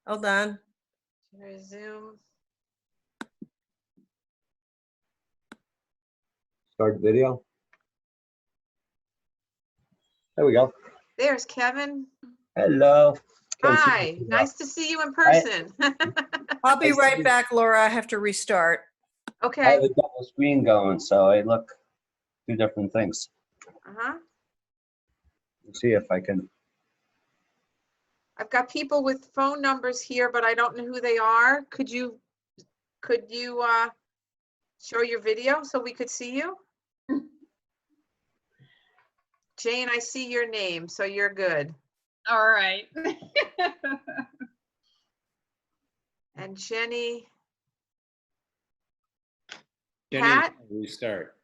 Hold on. Resume. Start video. There we go. There's Kevin. Hello. Can't see Hi, you. nice to see you in person. I'll be I right see. back, Laura. I have to restart. I Okay. have a double screen going, so I look two different things. Uh-huh. Let's see if I can. I've got people with phone numbers here, but I don't know who they are. Could you show your video so we could see you? Jane, I see your name, so you're good. All right. And Jenny, Jenny Pat? was going to restart.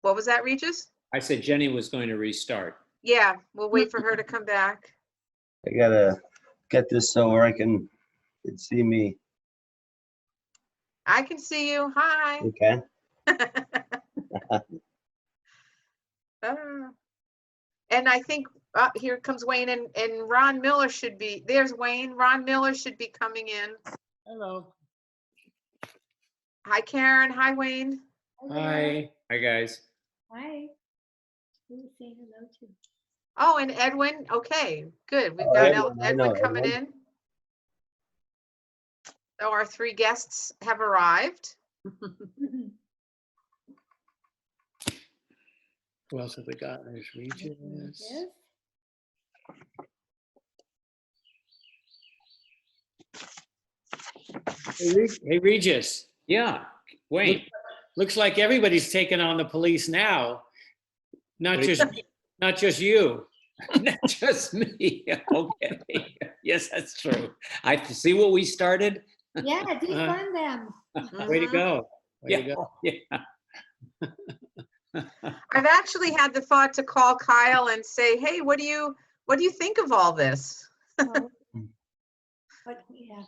What was that, Regis? I said Jenny was going to restart. Yeah, we'll wait for her to come back. I gotta get this so where I can see me. I can see you. Hi. Okay. And I think here comes Wayne and Ron Miller should be, there's Wayne. Ron Miller should be coming in. Hello. Hi, Karen. Hi, Wayne. Hi. Hi, guys. Hi. Who was saying hello to? Oh, and Edwin. Okay, good. We've Oh, got Edwin, I know Edwin coming Edwin. in. So our three guests have arrived. Who else have we got? There's Regis. Yes. Hey, Regis. Yeah. Wayne. Looks like everybody's taking on the police now. Not just you. Not just me. Okay. Yes, that's true. I see what we started. Yeah, defund them. Way to Mhm. go. Way to go. Yeah. I've actually had the thought to call Kyle and say, hey, what do you think of all this? But yeah.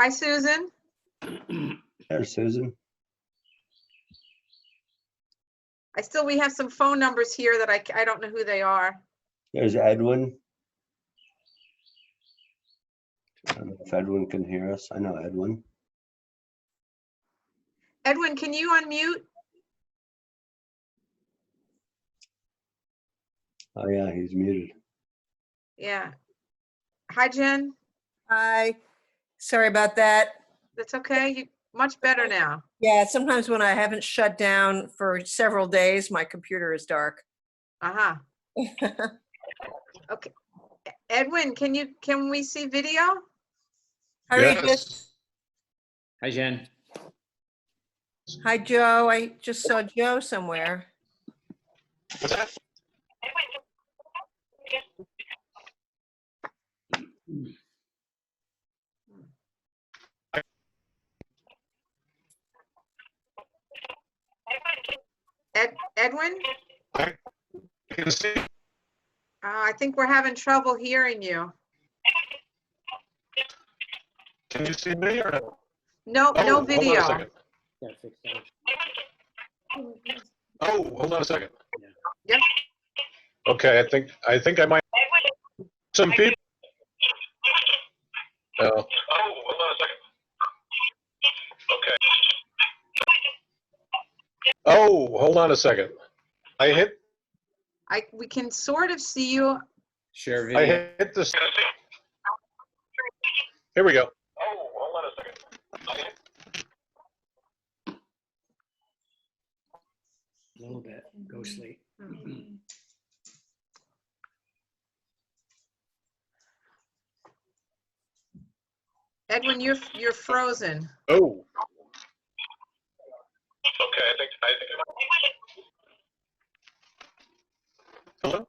Hi, Susan. There's Susan. We have some phone numbers here that I don't know who they are. There's Edwin. I don't know if Edwin can hear us. I know Edwin. Edwin, can you unmute? Oh yeah, he's muted. Yeah. Hi, Jen. Hi. Sorry about that. That's okay. You much better now. Yeah, sometimes when I haven't shut down for several days, my computer is dark. Uh-huh. Okay. Edwin, can we see video? Hi, Regis. Hi, Jen. Hi, Joe. I just saw Joe somewhere. Edwin? I can see. I think we're having trouble hearing you. Can you see me or no? No, Oh, no hold on a video. second. Gotta fix that. Oh, hold on a second. Yep. Okay, I think I might. Some people. Oh, hold on a second. Okay. Oh, hold on a second. We can sort of see you. Share I video. hit this. Here we go. Oh, hold on a second. A little bit. Go sleep. Edwin, you're frozen. Oh. Okay, I think. Hello?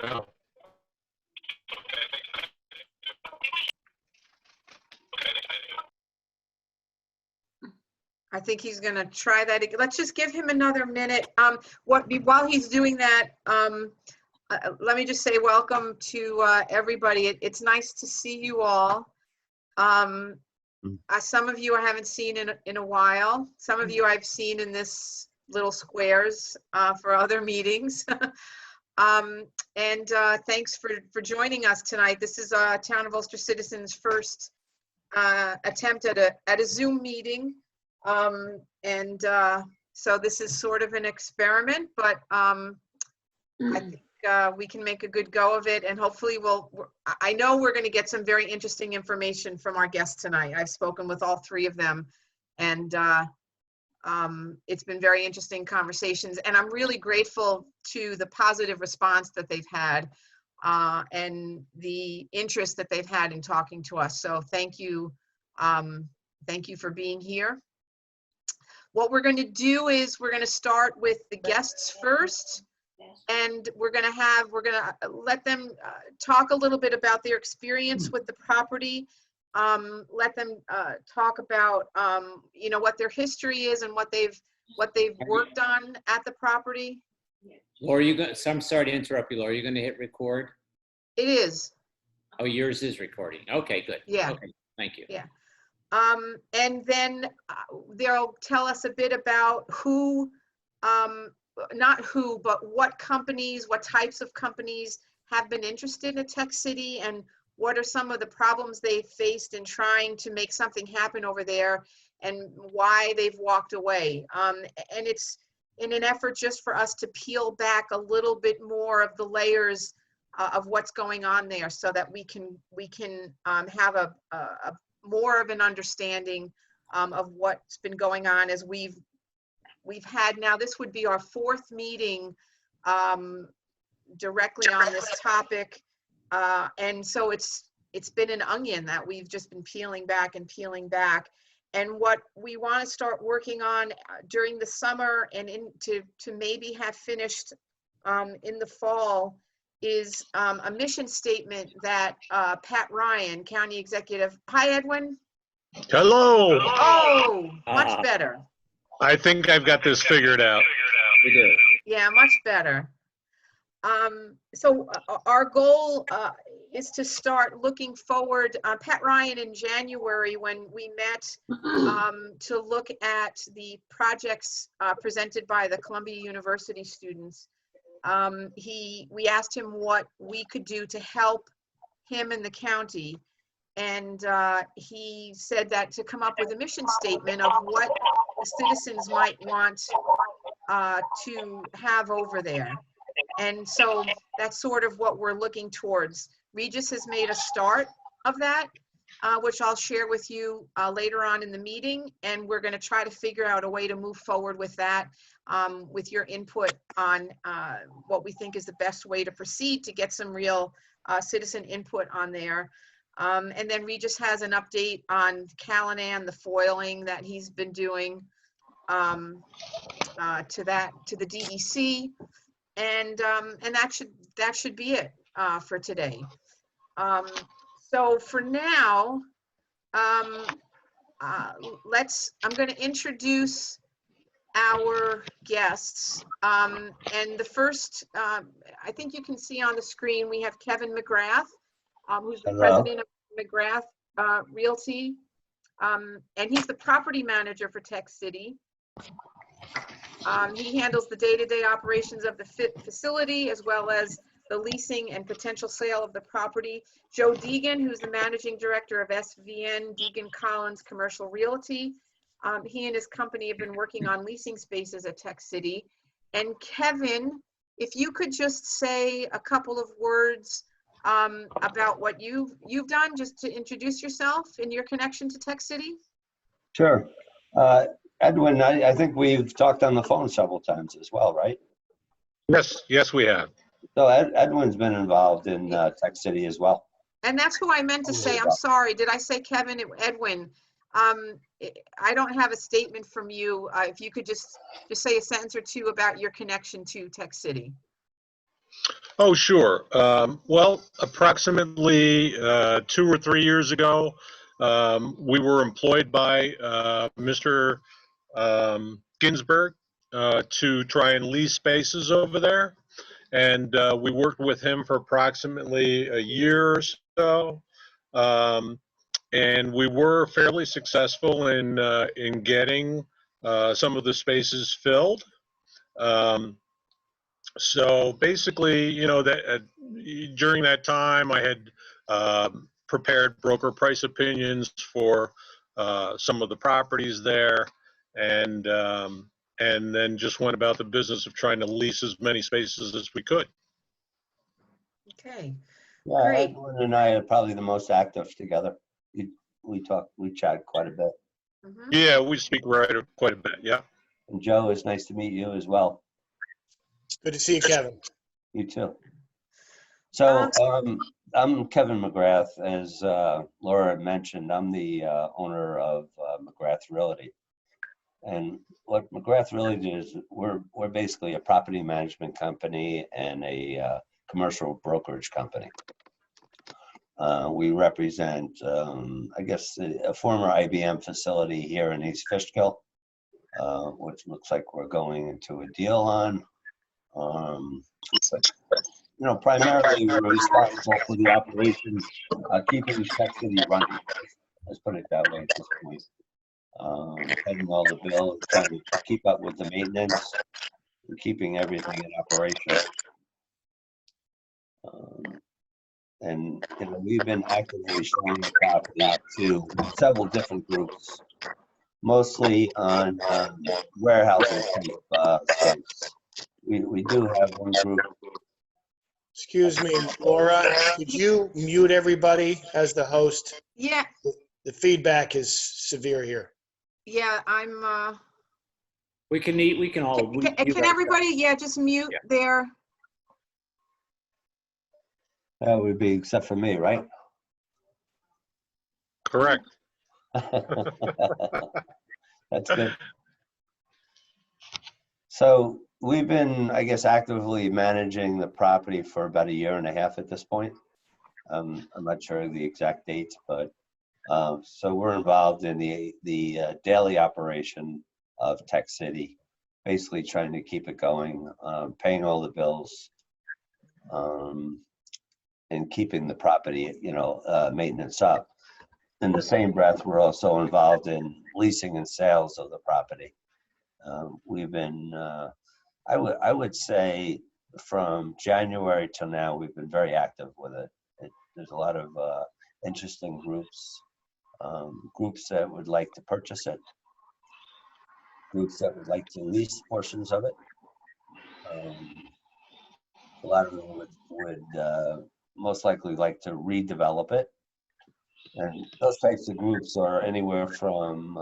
Oh. I think he's gonna try that again. Let's just give him another minute. While he's doing that, let me just say welcome to everybody. It's nice to see you all. Some of you I haven't seen in a while. Some of you I've seen in this little squares for other meetings. Thanks for joining us tonight. This is Town of Ulster citizens' first attempt at a Zoom meeting. So this is sort of an experiment, but I think we can make a good go of it, and hopefully I know we're going to get some very interesting information from our guests tonight. I've spoken with all three of them, and it's been very interesting conversations, and I'm really grateful to the positive response that they've had and the interest that they've had in talking to us. So thank you for being here. What we're going to do is we're going to start with the guests first, and we're going to let them talk a little bit about their experience with the property. Let them talk about what their history is and what they've worked on at the property. Laura, I'm sorry to interrupt you, Laura. Are you going to hit record? It is. Oh, yours is recording. Okay, good. Yeah. Okay, thank you. Yeah. And then they'll tell us a bit about not who, but what companies, what types of companies have been interested in TechCity, and what are some of the problems they've faced in trying to make something happen over there, and why they've walked away. And it's in an effort just for us to peel back a little bit more of the layers of what's going on there, so that we can have a more of an understanding of what's been going on, as we've had now. This would be our fourth meeting directly on this topic, and so it's been an onion that we've just been peeling back and peeling back. And what we want to start working on during the summer and to maybe have finished in the fall is a mission statement that Pat Ryan, County Executive. Hi, Edwin. Hello. Oh, much better. I think I've got this figured out. We do. Yeah, much better. So our goal is to start looking forward. Pat Ryan, in January, when we met to look at the projects presented by the Columbia University students, we asked him what we could do to help him and the county. And he said that to come up with a mission statement of what the citizens might want to have over there. And so that's sort of what we're looking towards. Regis has made a start of that, which I'll share with you later on in the meeting. And we're going to try to figure out a way to move forward with that, with your input on what we think is the best way to proceed to get some real citizen input on there. And then Regis has an update on Callanan, the foiling that he's been doing to the DEC. And that should be it for today. So for now, I'm going to introduce our guests. And the first, I think you can see on the screen, we have Kevin McGrath, who's the president of McGrath Realty. And he's the property manager for TechCity. He handles the day-to-day operations of the facility, as well as the leasing and potential sale of the property. Joe Deegan, who's the managing director of SVN Deegan Collins Commercial Realty. He and his company have been working on leasing spaces at TechCity. And Kevin, if you could just say a couple of words about what you've done, just to introduce yourself and your connection to TechCity. Sure. Edwin, I think we've talked on the phone several times as well, right? Yes, we have. So Edwin's been involved in TechCity as well. And that's who I meant to say. I'm sorry. Did I say Kevin? Edwin. I don't have a statement from you. If you could just say a sentence or two about your connection to TechCity. Oh, sure. Well, approximately 2 or 3 years ago, we were employed by Mr. Ginsberg to try and lease spaces over there. And we worked with him for approximately a year or so. And we were fairly successful in getting some of the spaces filled. So basically, during that time, I had prepared broker price opinions for some of the properties there, and then just went about the business of trying to lease as many spaces as we could. Okay, Yeah, Great. Edwin and I are probably the most active together. We chat quite a bit. mhm. Yeah, we speak quite a bit. Yeah. And Joe, it's nice to meet you as well. Good to see you, Kevin. You too. So I'm Kevin McGrath. As Laura mentioned, I'm the owner of McGrath Realty. And what McGrath Realty is, we're basically a property management company and a commercial brokerage company. We represent, I guess, a former IBM facility here in East Fishkill, which looks like we're going into a deal on. But, primarily we're responsible for the operations, keeping TechCity running. Let's put it that way at this point. Paying all the bills, trying to keep up with the maintenance, and keeping everything in operation. And we've been actively showing the property to several different groups, mostly on warehousing type space. We do have one group. Excuse me, Laura, could you mute everybody as the host? Yeah, The feedback is severe here. yeah, I'm, We can all. can everybody, just mute Yeah. their, That would be except for me, right? Correct. That's good. So we've been, I guess, actively managing the property for about 1.5 years at this point. I'm not sure of the exact dates, but so we're involved in the daily operation of TechCity, basically trying to keep it going, paying all the bills, and keeping the property, maintenance up. In the same breath, we're also involved in leasing and sales of the property. We've been, I would say, from January till now, we've been very active with it. There's a lot of interesting groups, groups that would like to purchase it, groups that would like to lease portions of it. A lot of them would most likely like to redevelop it. And those types of groups are anywhere from,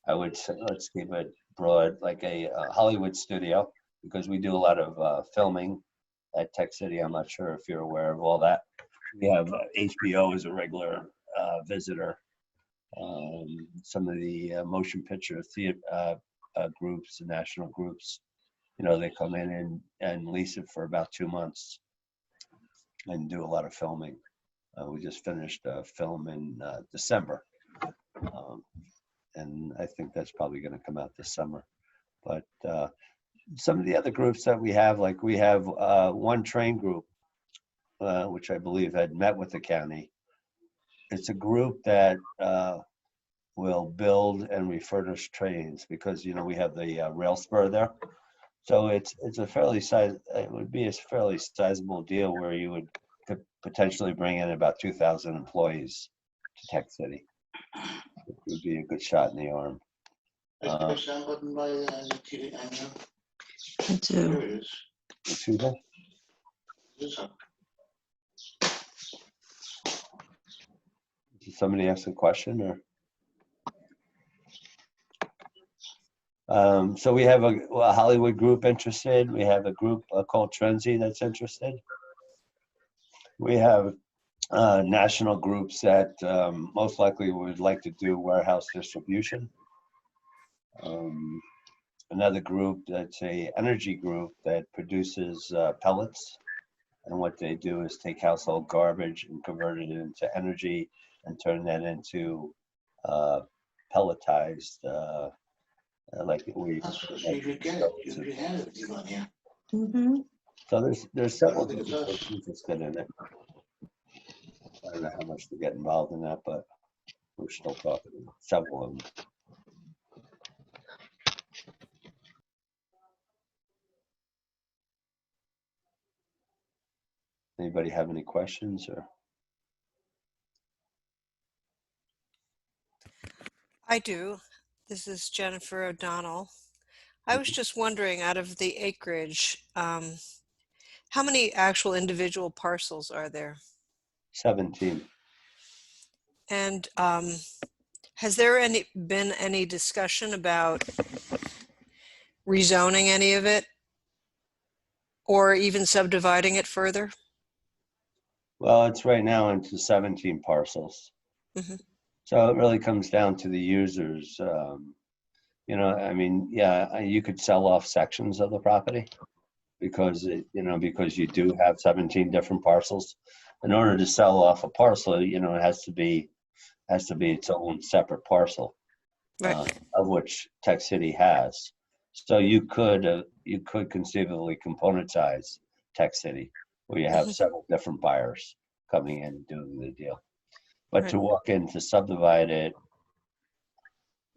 I would say, let's keep it broad, like a Hollywood studio, because we do a lot of filming at TechCity. I'm not sure if you're aware of all that. We have HBO as a regular visitor. Some of the motion picture theater groups, the national groups, they come in and lease it for about 2 months and do a lot of filming. We just finished a film in December. And I think that's probably going to come out this summer. But some of the other groups that we have, like we have one train group, which I believe had met with the county. It's a group that will build and refurbish trains because, we have the rail spur there. So it's a it would be a fairly sizable deal where you could potentially bring in about 2,000 employees to TechCity. It would be a good shot in the arm. Excuse me? Did somebody ask a question or? So we have a Hollywood group interested. We have a group called Trenzy that's interested. We have national groups that most likely would like to do warehouse distribution. Another group that's a energy group that produces pellets. And what they do is take household garbage and convert it into energy and turn that into pelletized, like we. That's what you should get it. You should have everything on here. So there's several people interested in it. I don't know how much to get involved in that, but we're still talking to several of them. Anybody have any questions or? I do. This is Jennifer O'Donnell. I was just wondering, out of the acreage, how many actual individual parcels are there? 17. And has there been any discussion about rezoning any of it or even subdividing it further? Well, it's right now into 17 parcels. Mhm. So it really comes down to the users. You know, I mean, yeah, you could sell off sections of the property because because you do have 17 different parcels. In order to sell off a parcel, it has to be its own separate parcel, Right. of which TechCity has. So you could conceivably componentize TechCity, where you have Mhm. several different buyers coming in and doing the deal. But to Right. walk in to subdivide it,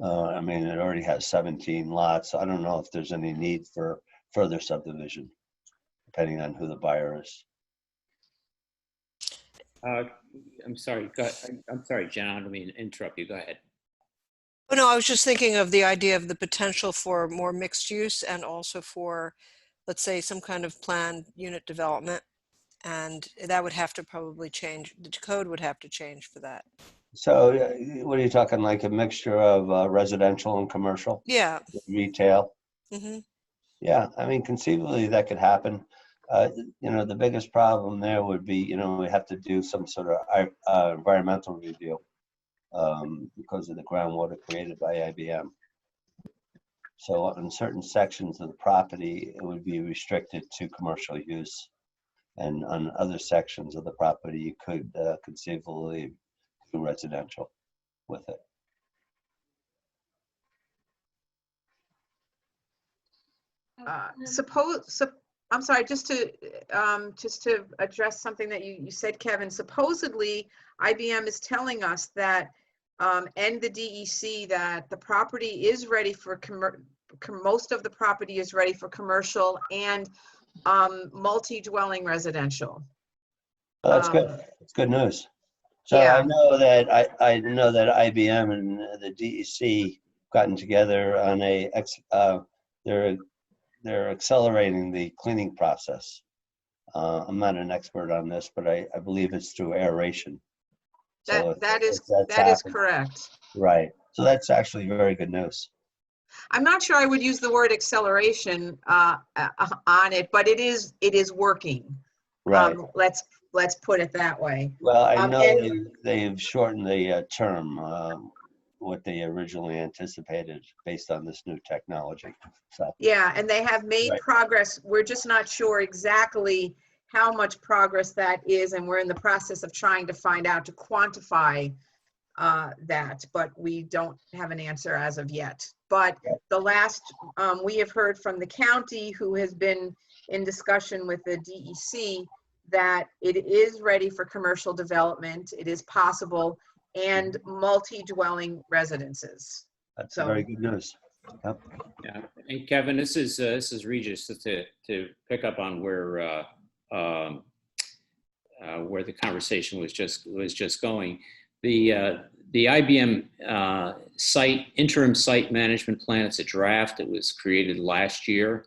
I mean, it already has 17 lots. I don't know if there's any need for further subdivision, depending on who the buyer is. I'm sorry, I'm sorry, Jen, I don't mean to interrupt you. Go ahead. Oh, no, I was just thinking of the idea of the potential for more mixed use and also for, let's say, some kind of planned unit development. And that would have to probably change. The code would have to change for that. So what are you talking, like a mixture of residential and commercial, Yeah. retail? Hmm. Yeah, I mean, conceivably that could happen. The biggest problem there would be, we have to do some sort of environmental review because of the groundwater created by IBM. So on certain sections of the property, it would be restricted to commercial use. And on other sections of the property, you could conceivably do residential with it. I'm sorry, just to address something that you said, Kevin. Supposedly, IBM is telling us that, and the DEC, that the property is ready for most of the property is ready for commercial and multi-dwelling residential. Well, that's good. It's good news. So Yeah. I know that IBM and the DEC gotten together on they're accelerating the cleaning process. I'm not an expert on this, but I believe it's through aeration. So That is happening, correct. right? So that's actually very good news. I'm not sure I would use the word acceleration on it, but it is working. Right. Let's put it that way. Well, I know and- they've shortened the term, what they originally anticipated based on this new technology. So Yeah, and they have made Right. progress. We're just not sure exactly how much progress that is, and we're in the process of trying to find out to quantify that, but we don't have an answer as of yet. But the last we have heard from the county, who has been in discussion with the DEC, that it is ready for commercial development. It is possible, and multi-dwelling residences. that's So- very good news. Yep. Yeah, and Kevin, this is Regis, to pick up on where the conversation was just going. The IBM interim site management plan, it's a draft. It was created last year,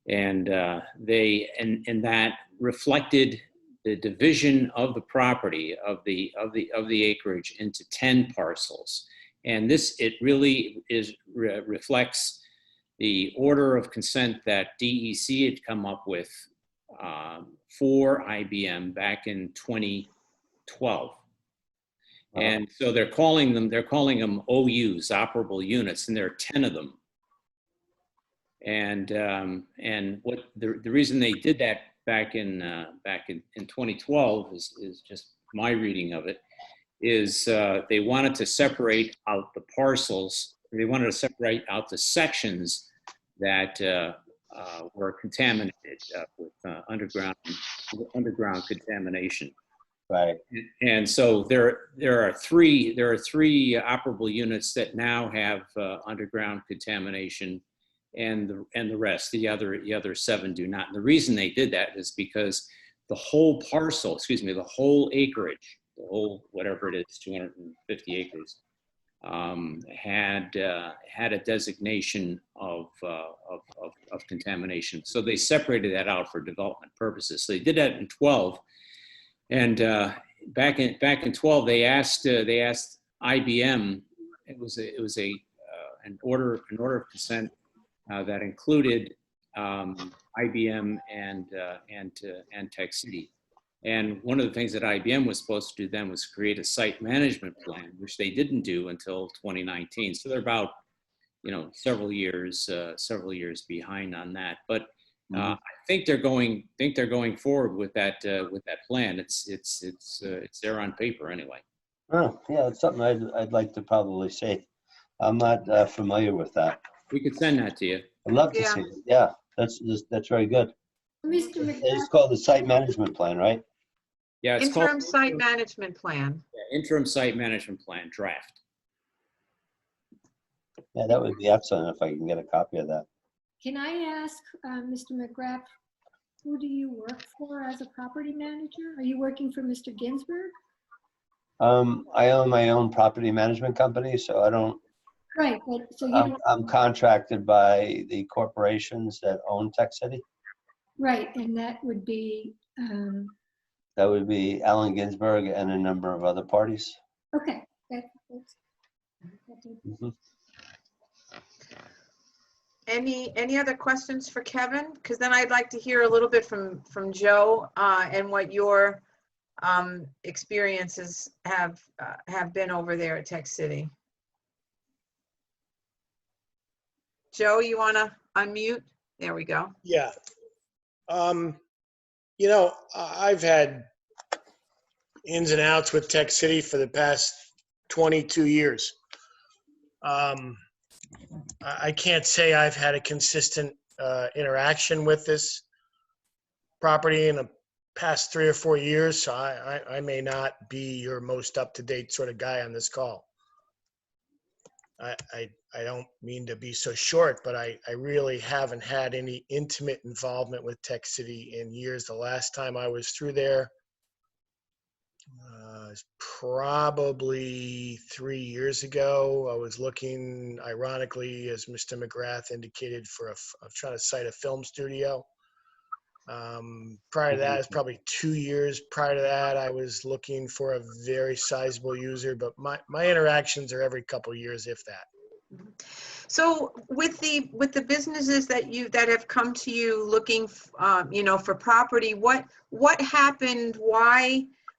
and that reflected the division of the property of the acreage into 10 parcels. And it really reflects the order of consent that DEC had come up with for IBM back in 2012. And so they're calling them OUs, operable units, and there are 10 of them. And what the reason they did that back in 2012 is just my reading of it, is they wanted to separate out the parcels. They wanted to separate out the sections that were contaminated with underground contamination. Right. And so there are three operable units that now have underground contamination, and the rest, the other 7 do not. And the reason they did that is because the whole parcel, excuse me, the whole acreage, the whole, whatever it is, 250 acres, had a designation of contamination. So they separated that out for development purposes. So they did that in 12, and back in 12 they asked IBM. It was an order of consent that included IBM and TechCity. And one of the things that IBM was supposed to do then was create a site management plan, which they didn't do until 2019. So they're about, several years behind on that. But I think they're going forward with that plan. It's there on paper anyway. Oh, yeah, it's something I'd like to probably see. I'm not familiar with that. We could send that to you. I'd love to Yeah. see it. Yeah, that's very good. Mr. It's McGrath, called the site management plan, right? Yeah, it's Interim called site management plan. interim site management plan draft. Yeah, that would be excellent if I can get a copy of that. can I ask, Mr. McGrath, who do you work for as a property manager? Are you working for Mr. Ginsburg? I own my own property management company, so I don't. Right, but so you don't, I'm contracted by the corporations that own TechCity. right, and that would be, That would be Allen Ginsberg and a number of other parties. okay, that's. Mhm. Any other questions for Kevin? Because then I'd like to hear a little bit from Joe and what your experiences have been over there at TechCity. Joe, you want to unmute? There we go. Yeah. I've had ins and outs with TechCity for the past 22 years. I can't say I've had a consistent interaction with this property in the past 3 or 4 years, so I may not be your most up-to-date sort of guy on this call. I don't mean to be so short, but I really haven't had any intimate involvement with TechCity in years. The last time I was through there was probably 3 years ago. I was looking, ironically, as Mr. McGrath indicated, I'm trying to cite a film studio. Prior to that, it's probably 2 years prior to that, I was looking for a very sizable user, but my interactions are every couple of years, if that. So with the businesses that have come to you looking, for property, what happened?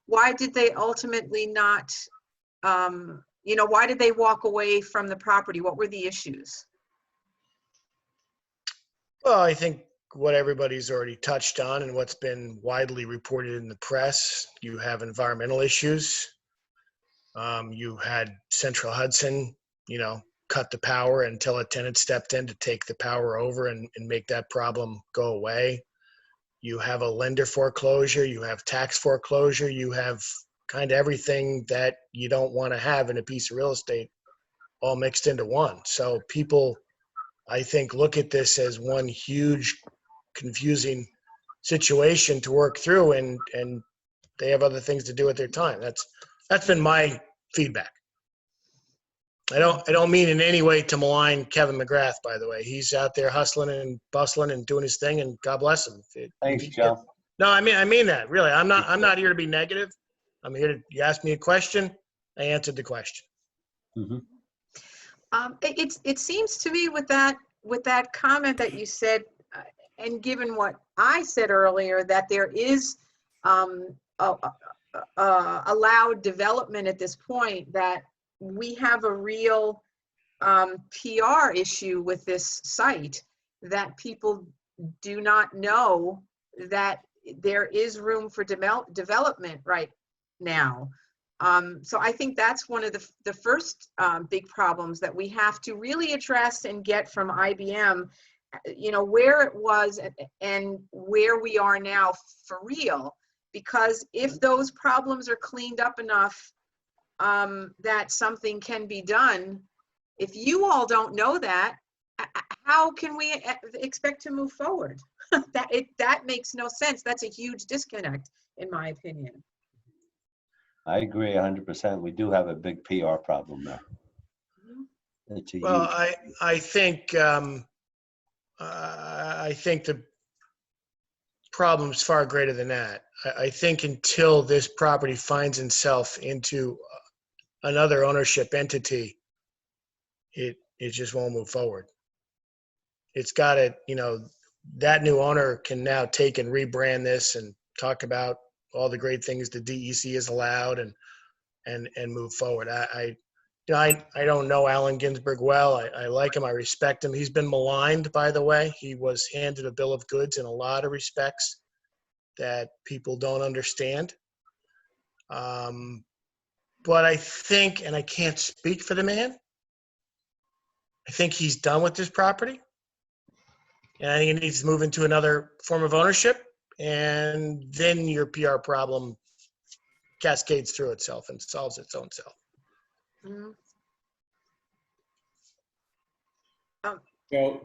Why did they ultimately not, why did they walk away from the property? What were the issues? Well, I think what everybody's already touched on and what's been widely reported in the press, you have environmental issues. You had Central Hudson, cut the power until a tenant stepped in to take the power over and make that problem go away. You have a lender foreclosure, you have tax foreclosure, you have kind of everything that you don't want to have in a piece of real estate all mixed into one. So people, I think, look at this as one huge confusing situation to work through, and they have other things to do with their time. That's been my feedback. I don't mean in any way to malign Kevin McGrath, by the way. He's out there hustling and bustling and doing his thing, and God bless him. Thanks, Joe. No, I mean that, really. I'm not here to be negative. I'm here to, you asked me a question, I answered the question. Mhm. It seems to me with that comment that you said, and given what I said earlier, that there is allowed development at this point, that we have a real PR issue with this site, that people do not know that there is room for development right now. So I think that's one of the first big problems that we have to really address and get from IBM, where it was and where we are now for real. Because if those problems are cleaned up enough that something can be done, if you all don't know that, how can we expect to move forward? That makes no sense. That's a huge disconnect, in my opinion. I agree 100%. We do have a big PR problem there. It's a Well, huge. I think the problem's far greater than that. I think until this property finds itself into another ownership entity, it just won't move forward. It's got to, that new owner can now take and rebrand this and talk about all the great things the DEC has allowed and move forward. I don't know Allen Ginsberg well. I like him. I respect him. He's been maligned, by the way. He was handed a bill of goods in a lot of respects that people don't understand. But I think, and I can't speak for the man, I think he's done with this property. And I think he needs to move into another form of ownership. And then your PR problem cascades through itself and solves its own self. Mhm.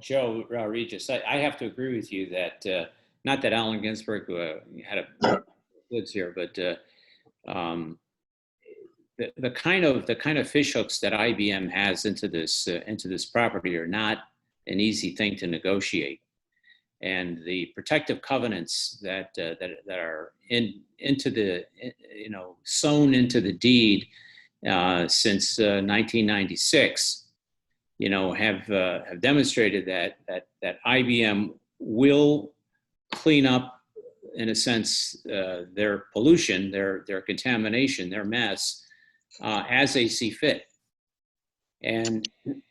Joe Regis, I have to agree with you that, not that Allen Ginsberg had a goods here, but the kind of fish hooks that IBM has into this property are not an easy thing to negotiate, and the protective covenants that are sewn into the deed since 1996. Have demonstrated that IBM will clean up, in a sense, their pollution, their contamination, their mess, as they see fit. And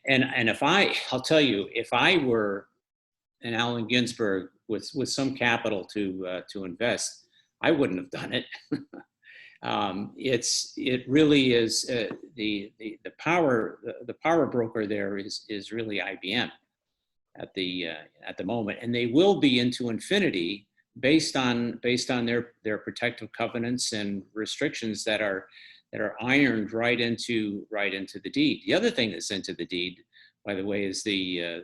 I'll tell you, if I were an Allen Ginsberg with some capital to invest, I wouldn't have done it. It really is the power broker there is really IBM at the moment, and they will be into infinity based on their protective covenants and restrictions that are ironed right into the deed. The other thing that's into the deed, by the way, is the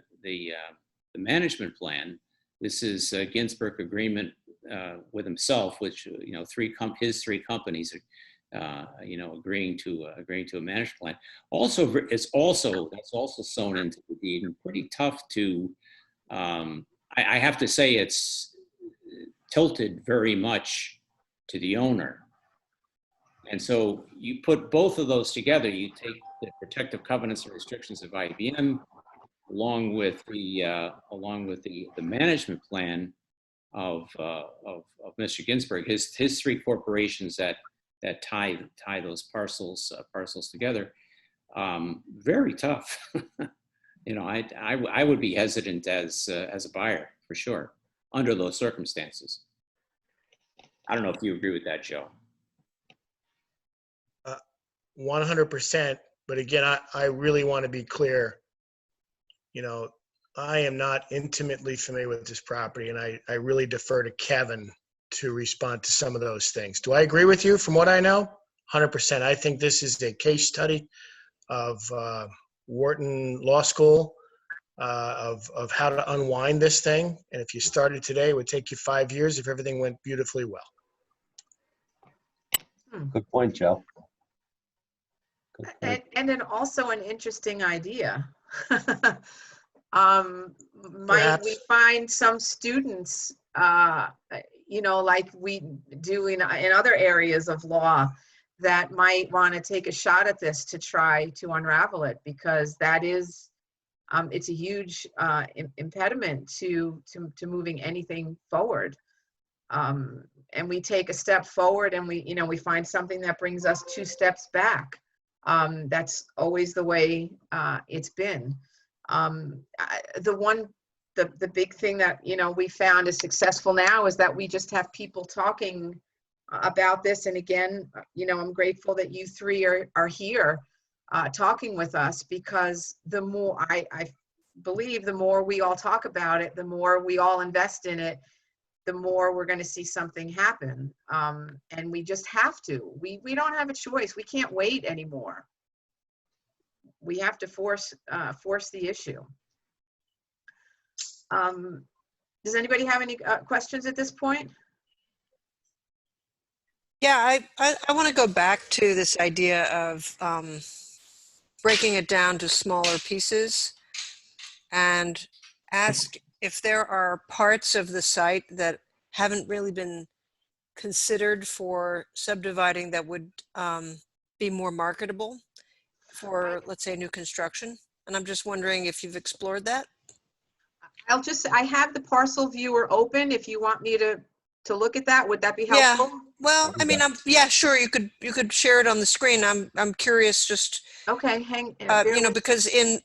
management plan. This is a Ginsberg agreement with himself, which his three companies agreeing to a management plan. That's also sewn into the deed, and pretty tough to. I have to say it's tilted very much to the owner, and so you put both of those together. You take the protective covenants and restrictions of IBM, along with the management plan of Mr. Ginsberg, his three corporations that tie those parcels together. Very tough. I would be hesitant as a buyer for sure under those circumstances. I don't know if you agree with that, Joe. 100%. But again, I really want to be clear. I am not intimately familiar with this property, and I really defer to Kevin to respond to some of those things. Do I agree with you from what I know? 100%. I think this is a case study of Wharton Law School, of how to unwind this thing. And if you started today, it would take you 5 years if everything went beautifully well. Good point, Joe. And then also an interesting idea. Might Perhaps. we find some students, like we do in other areas of law, that might want to take a shot at this to try to unravel it, because that is, it's a huge impediment to moving anything forward. And we take a step forward, and we find something that brings us 2 steps back. That's always the way it's been. The big thing that we found is successful now is that we just have people talking about this. And again, I'm grateful that you three are here talking with us, because the more I believe, the more we all talk about it, the more we all invest in it, the more we're going to see something happen. And we just have to. We don't have a choice. We can't wait anymore. We have to force the issue. Does anybody have any questions at this point? Yeah, I want to go back to this idea of breaking it down to smaller pieces and ask if there are parts of the site that haven't really been considered for subdividing that would be more marketable for, let's say, new construction. And I'm just wondering if you've explored that. I have the parcel viewer open. If you want me to look at that, would that be Yeah. helpful? Well, I mean, yeah, sure. You could share it on the screen. I'm curious, just Okay, bear you know, with- because in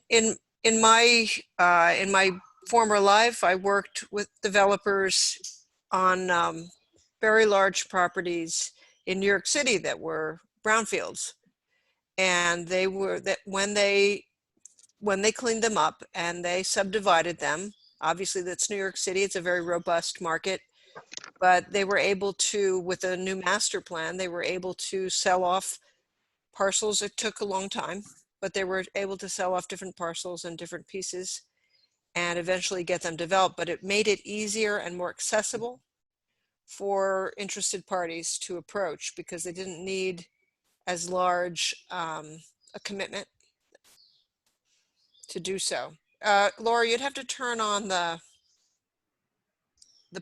my former life, I worked with developers on very large properties in New York City that were brownfields, and they were that when they cleaned them up and they subdivided them. Obviously, that's New York City. It's a very robust market, but they were able to, with a new master plan, they were able to sell off parcels. It took a long time, but they were able to sell off different parcels and different pieces and eventually get them developed. But it made it easier and more accessible for interested parties to approach because they didn't need as large a commitment to do so. Laura, you'd have to turn on the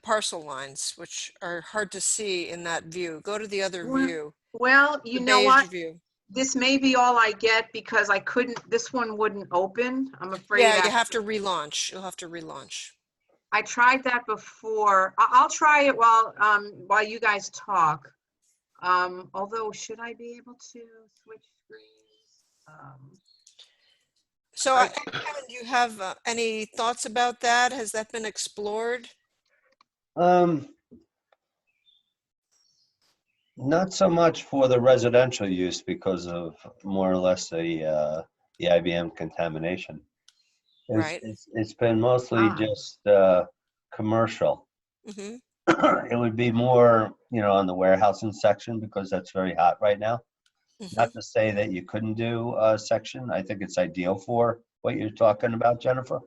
parcel lines, which are hard to see in that view. Go to the other view, Well, the you know beige what? view. This may be all I get because I couldn't, this one wouldn't open. I'm afraid. Yeah, you have to relaunch. You'll have to relaunch. I tried that before. I'll try it while you guys talk. Although, should I be able to switch screens? So, Kevin, do you have any thoughts about that? Has that been explored? Not so much for the residential use because of more or less the IBM contamination. Right. It's been mostly Ah. just commercial. Hmm. It would be more, on the warehousing section because that's very hot right now. Not to say that you couldn't do a section. I think it's ideal for what you're talking about, Jennifer.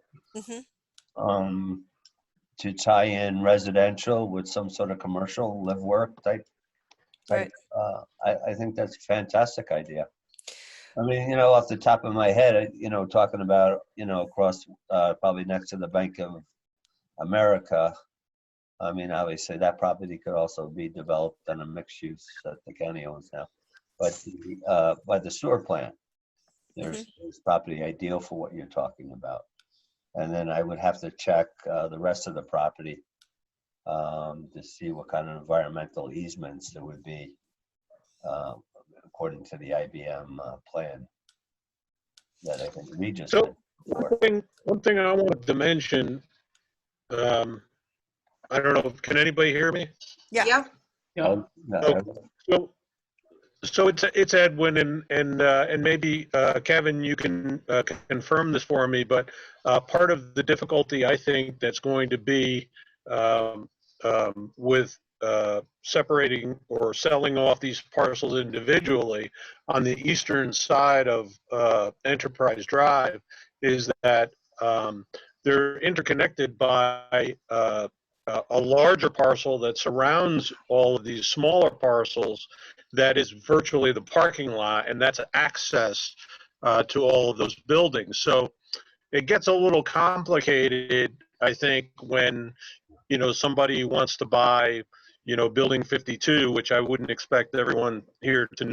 To tie in residential with some sort of commercial live work type. Right. I think that's a fantastic idea. I mean, off the top of my head, talking about, across probably next to the Bank of America. I mean, obviously that property could also be developed on a mixed use that the county owns now. But by the sewer plant, there's property ideal for what you're talking about. And then I would have to check the rest of the property to see what kind of environmental easements there would be according to the IBM plan that I think Regis So had before. one thing I wanted to mention, I don't know, can anybody hear me? Yeah. Yep. Yeah. No, So it's Edwin and maybe Kevin, you can confirm this for me, but part of the difficulty I think that's going to be with separating or selling off these parcels individually on the eastern side of Enterprise Drive is that they're interconnected by a larger parcel that surrounds all of these smaller parcels that is virtually the parking lot, and that's access to all of those buildings. So it gets a little complicated, I think, when somebody wants to buy building 52, which I wouldn't expect everyone here to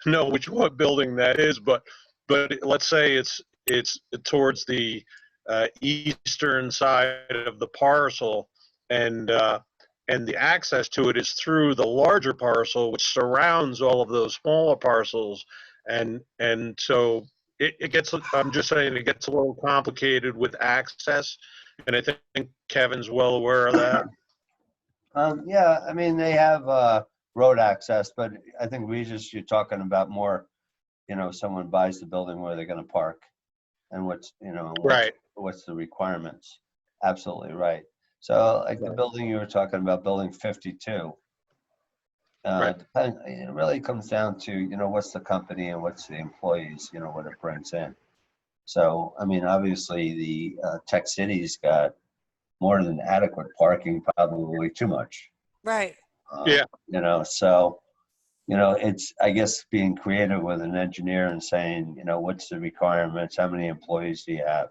know what building that is, but let's say it's towards the eastern side of the parcel, and the access to it is through the larger parcel, which surrounds all of those smaller parcels, and so it gets. I'm just saying it gets a little complicated with access, and I think Kevin's well aware of that. yeah, I mean, they have road access, but I think Regis, you're talking about more, someone buys the building where they're going to park and Right. what's the requirements. Absolutely right. So like the building you were talking about, building 52, Right. it really comes down to, what's the company and what's the employees, what it brings in. So, I mean, obviously the TechCity's got more than adequate parking, probably too much. Right. Yeah. You know, so, you know, it's, I guess, being creative with an engineer and saying, you know, what's the requirements? How many employees do you have?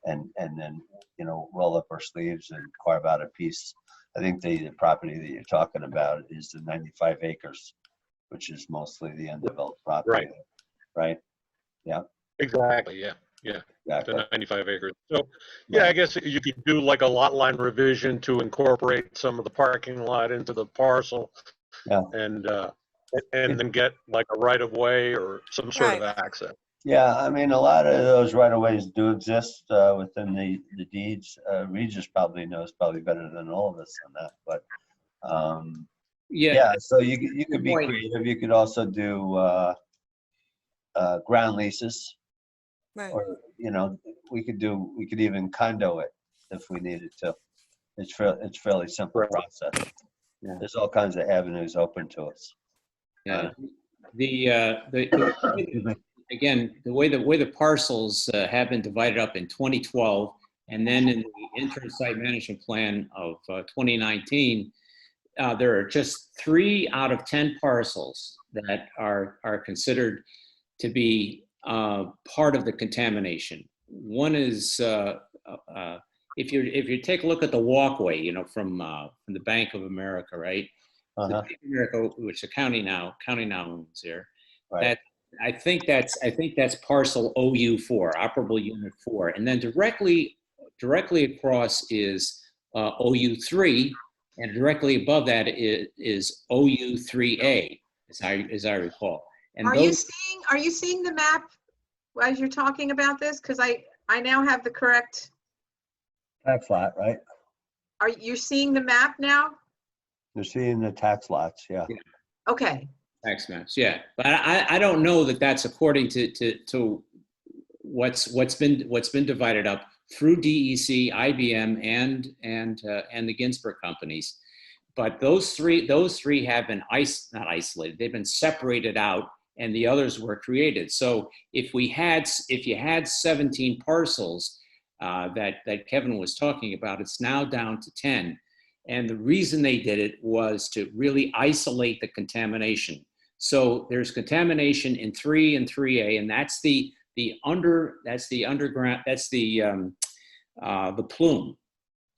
And then, you know, roll up our sleeves and carve out a piece. I think the property that you're talking about is the 95 acres, which is mostly the undeveloped property. Right. Right? Exactly. Yeah. Yeah. Exactly. The 95 acres. So, yeah, I guess you could do like a lot line revision to incorporate some of the parking lot into the parcel. Yeah. And then get like a right of way or some sort of Right. access. Yeah, I mean, a lot of those right-of-ways do exist within the deeds. Regis probably knows probably better than all of us on that, but Yeah. yeah, so you could be Point. creative. You could also do ground leases, Right. or, you know, we could even condo it if we needed to. It's fairly simple Right. process. Yeah. There's all kinds of avenues open to us. Yeah. Again, the way the parcels have been divided up in 2012, and then in the interim site management plan of 2019, there are just 3 out of 10 parcels that are considered to be part of the contamination. One is if you take a look at the walkway, you know, from the Bank of America, right? The Uh-huh. Bank of America, which the county now owns here. Right. That I think that's parcel OU4, operable unit 4, and then directly across is OU3, and directly above that is OU3A, as I recall. And Are you seeing the map as you're talking about this? Because I now have the correct, Tax lot, right? are you seeing the map now? You're seeing the tax lots, yeah. Okay, tax maps, yeah, but I don't know that that's according to what's been divided up through DEC, IBM, and the Ginsburg companies. But those three have been not isolated. They've been separated out, and the others were created. So if you had 17 parcels that Kevin was talking about, it's now down to 10. And the reason they did it was to really isolate the contamination. So there's contamination in 3 and 3A, and that's the underground, that's the plume.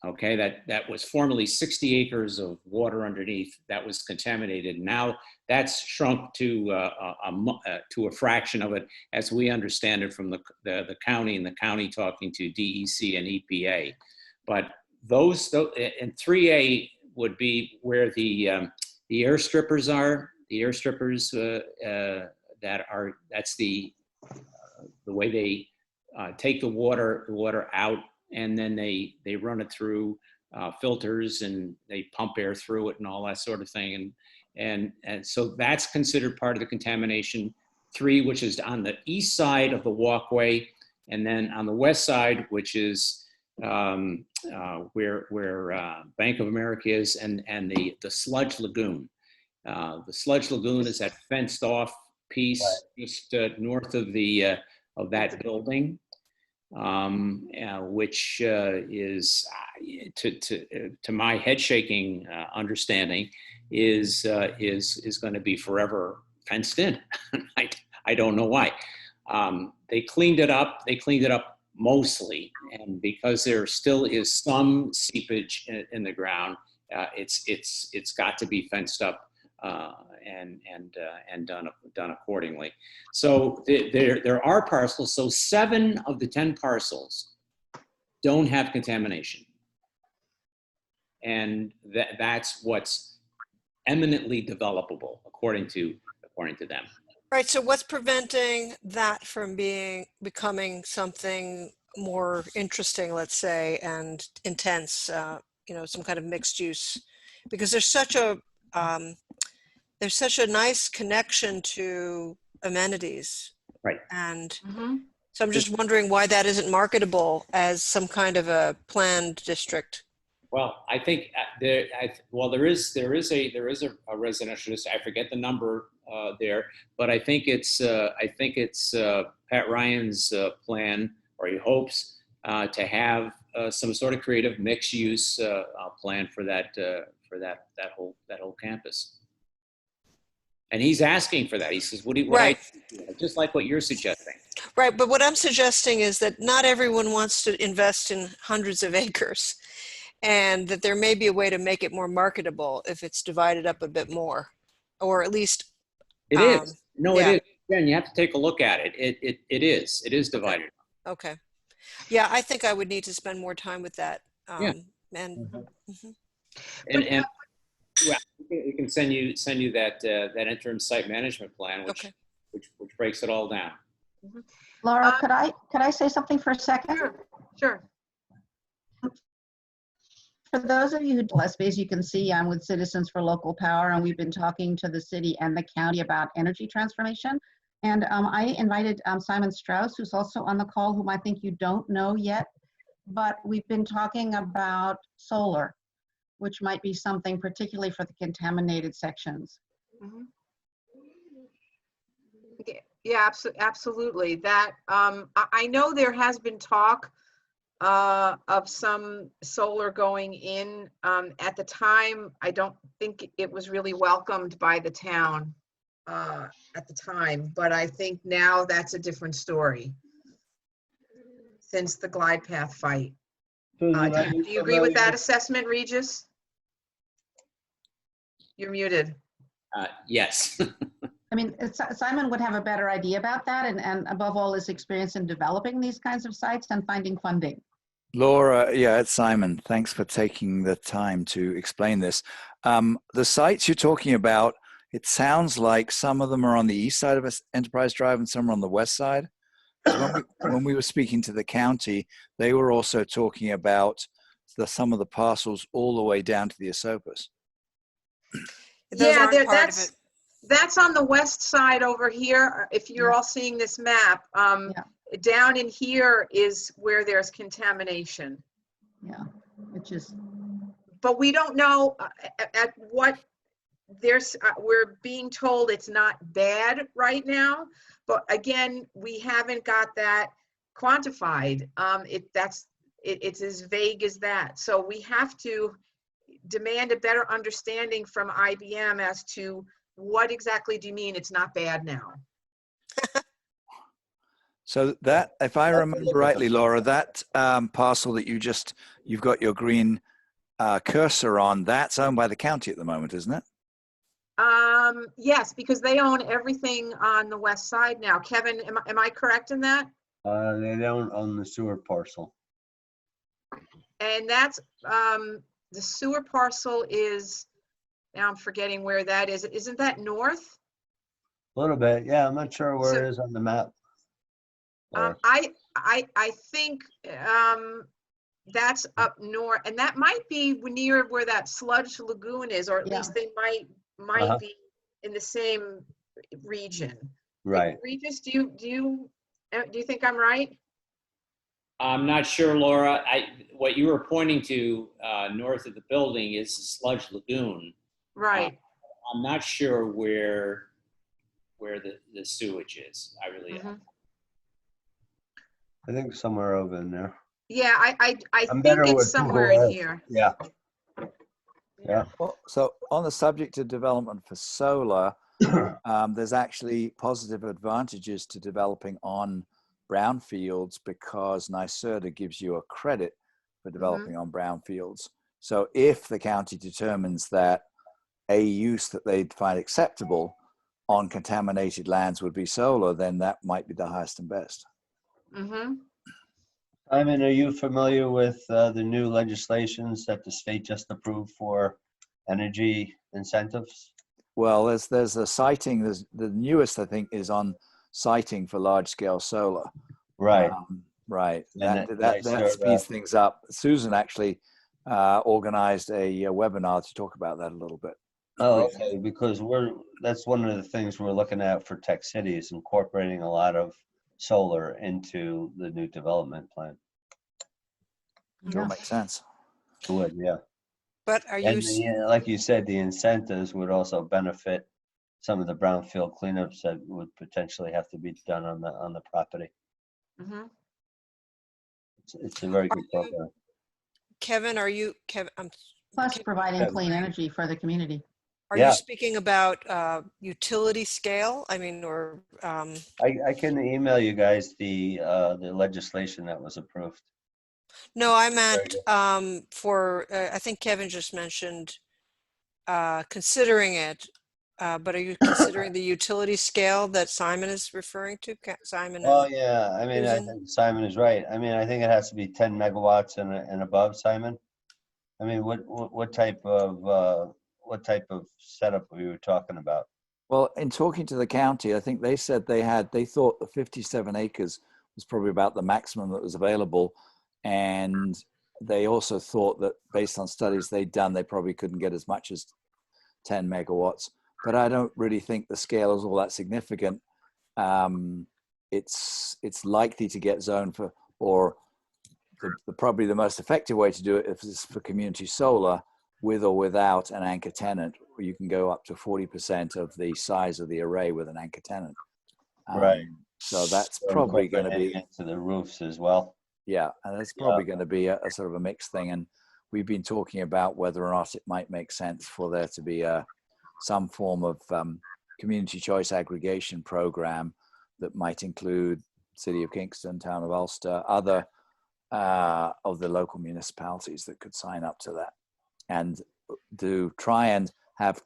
Okay, that was formerly 60 acres of water underneath that was contaminated. Now that's shrunk to a fraction of it, as we understand it from the county, and the county talking to DEC and EPA. But those and 3A would be where the air strippers are. The air strippers that's the way they take the water out, and then they run it through filters, and they pump air through it and all that sort of thing. And so that's considered part of the contamination. 3, which is on the east side of the walkway, and then on the west side, which is where Bank of America is, and the sludge lagoon. The sludge lagoon is that fenced off piece just north of that building. Which is, to my head shaking understanding, is going to be forever fenced in. I don't know why. They cleaned it up. They cleaned it up mostly, and because there still is some seepage in the ground, it's got to be fenced up and done accordingly. So there are parcels. So 7 of the 10 parcels don't have contamination, and that's what's eminently developable according to them. Right. So what's preventing that from becoming something more interesting, let's say, and intense? You know, some kind of mixed use, because there's such a nice connection to amenities. Right. And mm-hmm. so I'm just wondering why that isn't marketable as some kind of a planned district. Well, I think there is a residential district. I forget the number there, but I think it's Pat Ryan's plan, or he hopes to have some sort of creative mixed use plan for that whole campus. And he's asking for that. He says, "What do you, what Right. I just like what you're suggesting." Right, but what I'm suggesting is that not everyone wants to invest in hundreds of acres, and that there may be a way to make it more marketable if it's divided up a bit more, or at least, It is. No, yeah. it is. Again, you have to take a look at it. It is. It is divided. Okay. Yeah, I think I would need to spend more time with that. Yeah. And Mm-hmm. And yeah, we can send you that that interim site management plan, which Okay. which breaks it all down. Laura, could I say something for a second? Sure. For those of you who less space, you can see I'm with Citizens for Local Power, and we've been talking to the city and the county about energy transformation. And I invited Simon Strauss, who's also on the call, whom I think you don't know yet, but we've been talking about solar, which might be something particularly for the contaminated sections. Mhm. Yeah, absolutely. That I know there has been talk of some solar going in. At the time, I don't think it was really welcomed by the town at the time, but I think now that's a different story since the glide path fight. Susan, are Do you agree with familiar that assessment, Regis? You're muted. Yes. I mean, Simon would have a better idea about that, and above all, his experience in developing these kinds of sites and finding funding. Laura, yeah, it's Simon. Thanks for taking the time to explain this. The sites you're talking about, it sounds like some of them are on the east side of Enterprise Drive and some are on the west side. When we were speaking to the county, they were also talking about some of the parcels all the way down to the Esopus. those Yeah, aren't part of it. that's on the west side over here. If you're all seeing this map, down in here is where there's contamination. Yeah, which is, But we don't know at what we're being told it's not bad right now. But again, we haven't got that quantified. It's as vague as that. So we have to demand a better understanding from IBM as to what exactly do you mean it's not bad now? So that, if I remember rightly, Laura, that parcel that you've got your green cursor on, that's owned by the county at the moment, isn't it? Yes, because they own everything on the west side now. Kevin, am I correct in that? They don't own the sewer parcel. And that's, the sewer parcel is, now I'm forgetting where that is. Isn't that north? A little bit, yeah. I'm not sure where So- it is on the map. I think that's up north, and that might be near where that sludge lagoon is, or at Yeah. least they might be in the same region. Right. Regis, do you think I'm right? I'm not sure, Laura. What you were pointing to north of the building is the sludge lagoon. Right. I'm not sure where the sewage is. I really am. Mhm. I think somewhere over in there. Yeah, I I'm think better it's with somewhere Google in Earth. here. Yeah. Yeah. Well, so on the subject of development for solar, there's actually positive advantages to developing on brownfields because NYSERDA gives you a credit for developing on brownfields. So if the county determines that a use that they'd find acceptable on contaminated lands would be solar, then that might be the highest and best. Mm-hmm. Simon, are you familiar with the new legislations that the state just approved for energy incentives? Well, there's a siting. There's the newest, I think, is on siting for large scale solar. Right. Right. And That speeds things up. Susan actually organized a webinar to talk about that a little bit. Oh, okay. Because that's one of the things we're looking at for TechCity is incorporating a lot of solar into the new development plan. Sure, makes sense. It would, yeah. But are you, And like you said, the incentives would also benefit some of the brownfield cleanups that would potentially have to be done on the property. Mm-hmm. It's a very good program. Kevin, are you, Plus Kevin, providing Kevin. clean energy for the community. are Yeah. you speaking about utility scale? I mean, or, I can email you guys the legislation that was approved. no, I Very meant good. for, I think Kevin just mentioned considering it, but are you considering the utility scale that Simon is referring to? Simon Well, and yeah, I mean, I Susan? think Simon is right. I mean, I think it has to be 10 megawatts and above, Simon. I mean, what type of setup we were talking about? Well, in talking to the county, I think they said they thought the 57 acres was probably about the maximum that was available. And they also thought that based on studies they'd done, they probably couldn't get as much as 10 megawatts. But I don't really think the scale is all that significant. It's likely to get zoned for, or probably the most effective way to do it is for community solar, with or without an anchor tenant, where you can go up to 40% of the size of the array with an anchor tenant. Right. So that's Or probably going to incorporating be, into the roofs as well. yeah, and that's probably going to be a sort of a mixed thing. And we've been talking about whether or not it might make sense for there to be some form of community choice aggregation program that might include City of Kingston, Town of Ulster, other of the local municipalities that could sign up to that, and to try and have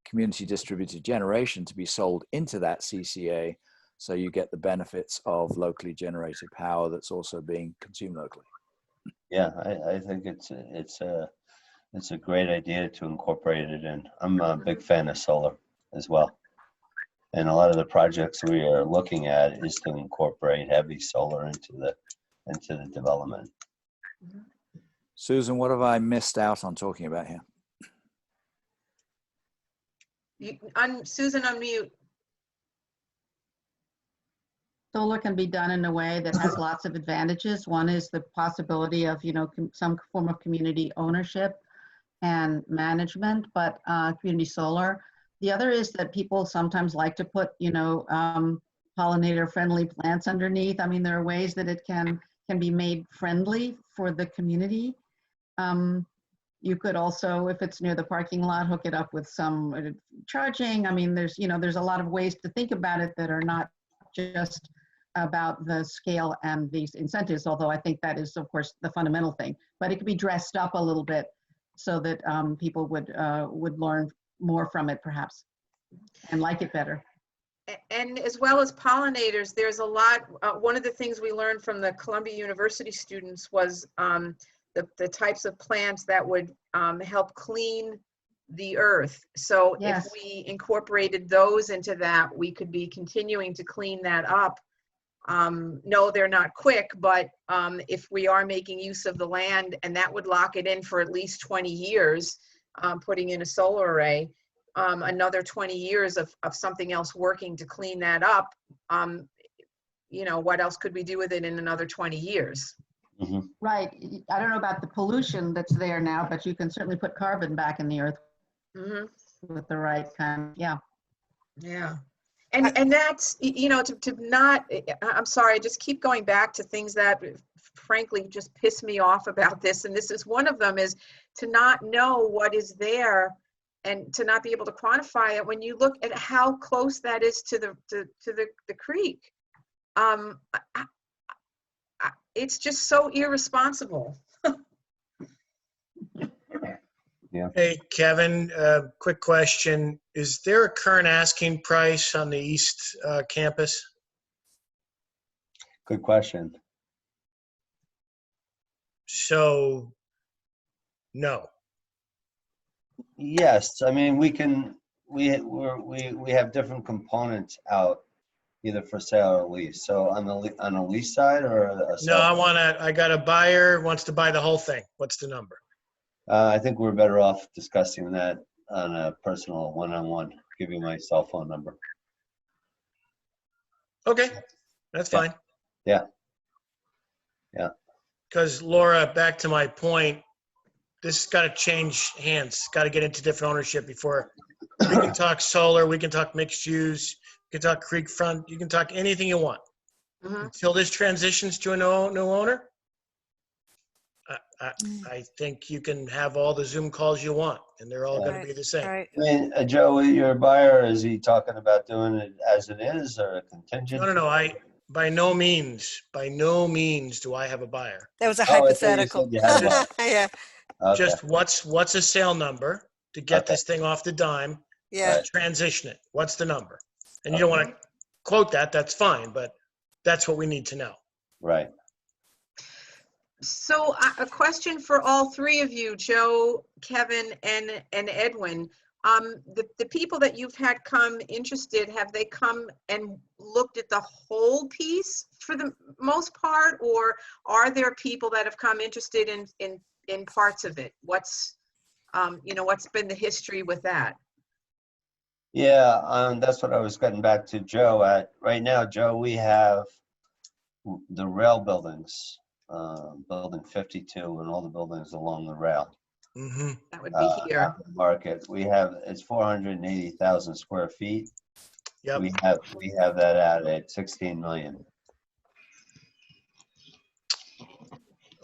community distributed generation to be sold into that CCA, so you get the benefits of locally generated power that's also being consumed locally. Yeah, I think it's a great idea to incorporate it in. I'm a big fan of solar as well. And a lot of the projects we are looking at is to incorporate heavy solar into the development. Susan, what have I missed out on talking about here? Susan, unmute. Solar can be done in a way that has lots of advantages. One is the possibility of, some form of community ownership and management, but community solar. The other is that people sometimes like to put, pollinator-friendly plants underneath. I mean, there are ways that it can be made friendly for the community. You could also, if it's near the parking lot, hook it up with some charging. I mean, there's a lot of ways to think about it that are not just about the scale and these incentives, although I think that is, of course, the fundamental thing. But it could be dressed up a little bit so that people would learn more from it, perhaps, and like it better. And as well as pollinators, there's a lot. One of the things we learned from the Columbia University students was the types of plants that would help clean the earth. So Yes. if we incorporated those into that, we could be continuing to clean that up. No, they're not quick, but if we are making use of the land, and that would lock it in for at least 20 years, putting in a solar array, another 20 years of something else working to clean that up, what else could we do with it in another 20 years? Mm-hmm. Right. I don't know about the pollution that's there now, but you can certainly put carbon back in the earth with the right kind. Yeah. Yeah. And that's, to not, I'm sorry, I just keep going back to things that frankly just piss me off about this. And this is one of them, is to not know what is there and to not be able to quantify it when you look at how close that is to the creek. It's just so irresponsible. Yeah. Hey, Kevin, quick question. Is there a current asking price on the East campus? Good question. So, no. Yes, I mean, we have different components out, either for sale or lease. So on a lease side or a No, sale? I got a buyer wants to buy the whole thing. What's the number? I think we're better off discussing that on a personal one-on-one. Give you my cell phone number. Okay, that's Yeah. fine. Yeah. Yeah. Because Laura, back to my point, this has got to change hands. Got to get into different ownership before we can talk solar. We can talk mixed use. We can talk creek front. You can talk anything you want. Until this transitions to a new owner, I think you can have all the Zoom calls you want, and they're all going to be the same. Right. I mean, Joe, your buyer, is he talking about doing it as it is or a contingent? No. By no means do I have a buyer. That was a Oh, I thought you hypothetical. said you had a buyer. Yeah, Okay, Just what's a sale number to get Okay. this thing off the dime, yeah. Right. transition it? What's the number? And you don't want to quote that, that's fine, but that's what we need to know. right. So a question for all three of you, Joe, Kevin, and Edwin. The people that you've had come interested, have they come and looked at the whole piece for the most part, or are there people that have come interested in parts of it? What's what's been the history with that? Yeah, that's what I was getting back to Joe at. Right now, Joe, we have the rail buildings, building 52 and all the buildings along the rail. Mm-hmm. That would be here. Out in the market. It's 480,000 square feet. Yep. We have that at 16 million,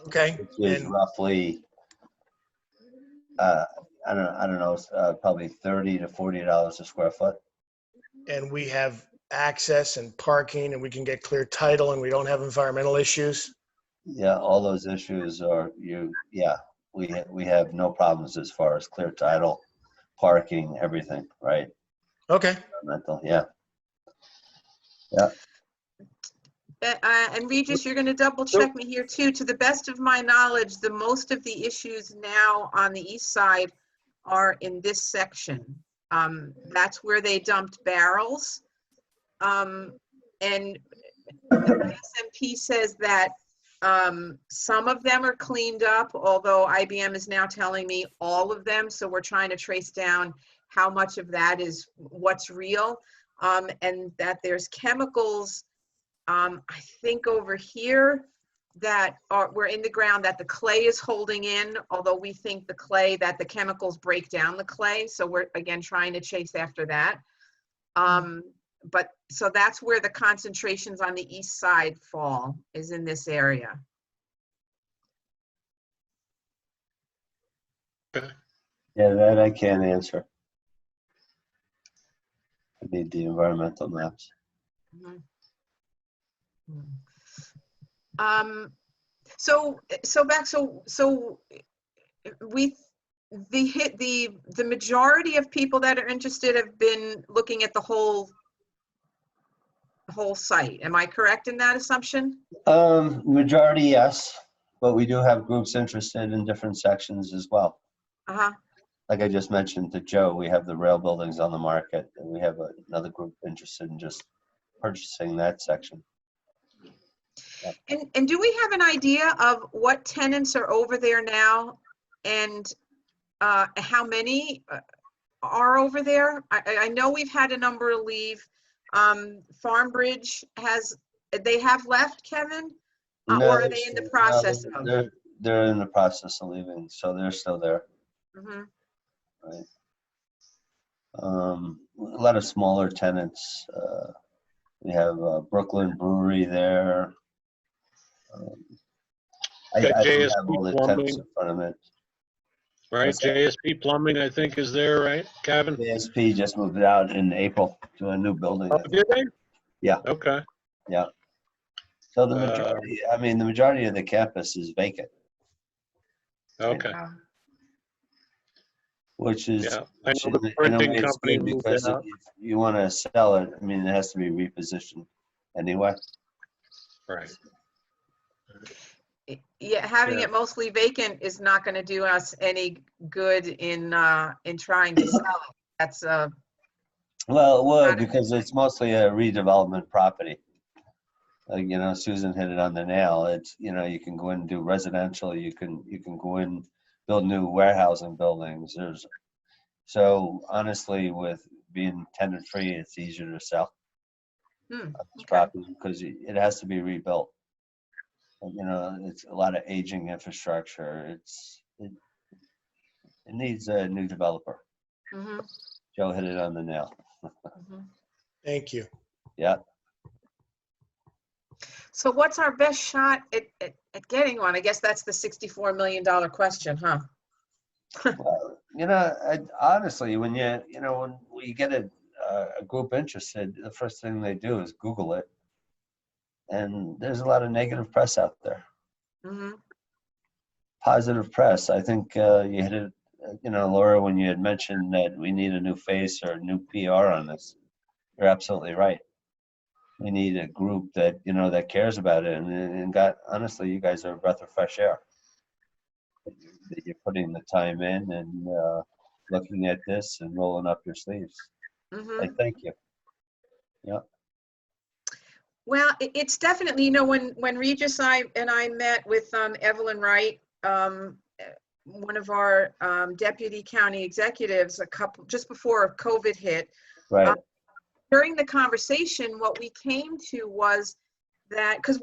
Okay. which is And roughly, I don't know, probably $30 to $40 a square foot. we have access and parking, and we can get clear title, and we don't have environmental issues. Yeah, all those issues we have no problems as far as clear title, parking, everything, right? Okay. Environmental, yeah. And Regis, you're going to double check me here too. To the best of my knowledge, the most of the issues now on the east side are in this section. That's where they dumped barrels. And the SMP says that some of them are cleaned up, although IBM is now telling me all of them. So we're trying to trace down how much of that is what's real, and that there's chemicals, I think over here, that were in the ground that the clay is holding in, although we think that the chemicals break down the clay. So we're again trying to chase after that. But so that's where the concentrations on the east side fall, is in this area. Yeah, that I can't answer. I need the environmental maps. The majority of people that are interested have been looking at the whole site. Am I correct in that assumption? Majority, yes, but we do have groups interested in different sections as well. Uh-huh. Like I just mentioned to Joe, we have the rail buildings on the market, and we have another group interested in just purchasing that section. And do we have an idea of what tenants are over there now, and how many are over there? I know we've had a number leave. Farmbridge they have left, Kevin? No, Or are they in the process of? They're in the process of leaving, so they're still there. Mm-hmm. Right. A lot of smaller tenants. We have Brooklyn Brewery there. I Got don't JSP have all the Plumbing. tenants in front of it. Right, What's that? JSP Plumbing, I think, is there, right, Kevin? ASP just moved out in April to a new building. Oh, did they? Yeah. Okay. Yeah. So the majority of the campus is vacant, Okay. which is, Yeah, I which know the in a printing way it's company good moved because out. if you want to sell it, I mean, it has to be repositioned anyway. Right. Yeah, having Yeah. it mostly vacant is not going to do us any good in trying to sell it. That's Well, it would, Not a- because it's mostly a redevelopment property. Susan hit it on the nail. It's, you can go in and do residential, you can go in, build new warehousing buildings. So honestly, with being tenant free, it's easier to sell this okay. property because it has to be rebuilt. It's a lot of aging infrastructure. It needs a new developer. Mhm, Joe hit it on the nail. mhm. Thank you. Yeah. So what's our best shot At getting one? I guess that's the $64 million question, huh? Well, honestly, when you get a group interested, the first thing they do is Google it. And there's a lot of negative press out there. Hmm. Positive press. I think you hit it, Laura, when you had mentioned that we need a new face or a new PR on this. You're absolutely right. We need a group that, that cares about it. And honestly, you guys are a breath of fresh air. That you're putting the time in and looking at this and rolling up your sleeves. Hmm. I thank you. Yeah. Well, it's definitely, when Regis and I met with Evelyn Wright, one of our deputy county executives, just before COVID hit. Right. During the conversation, what we came to was that, because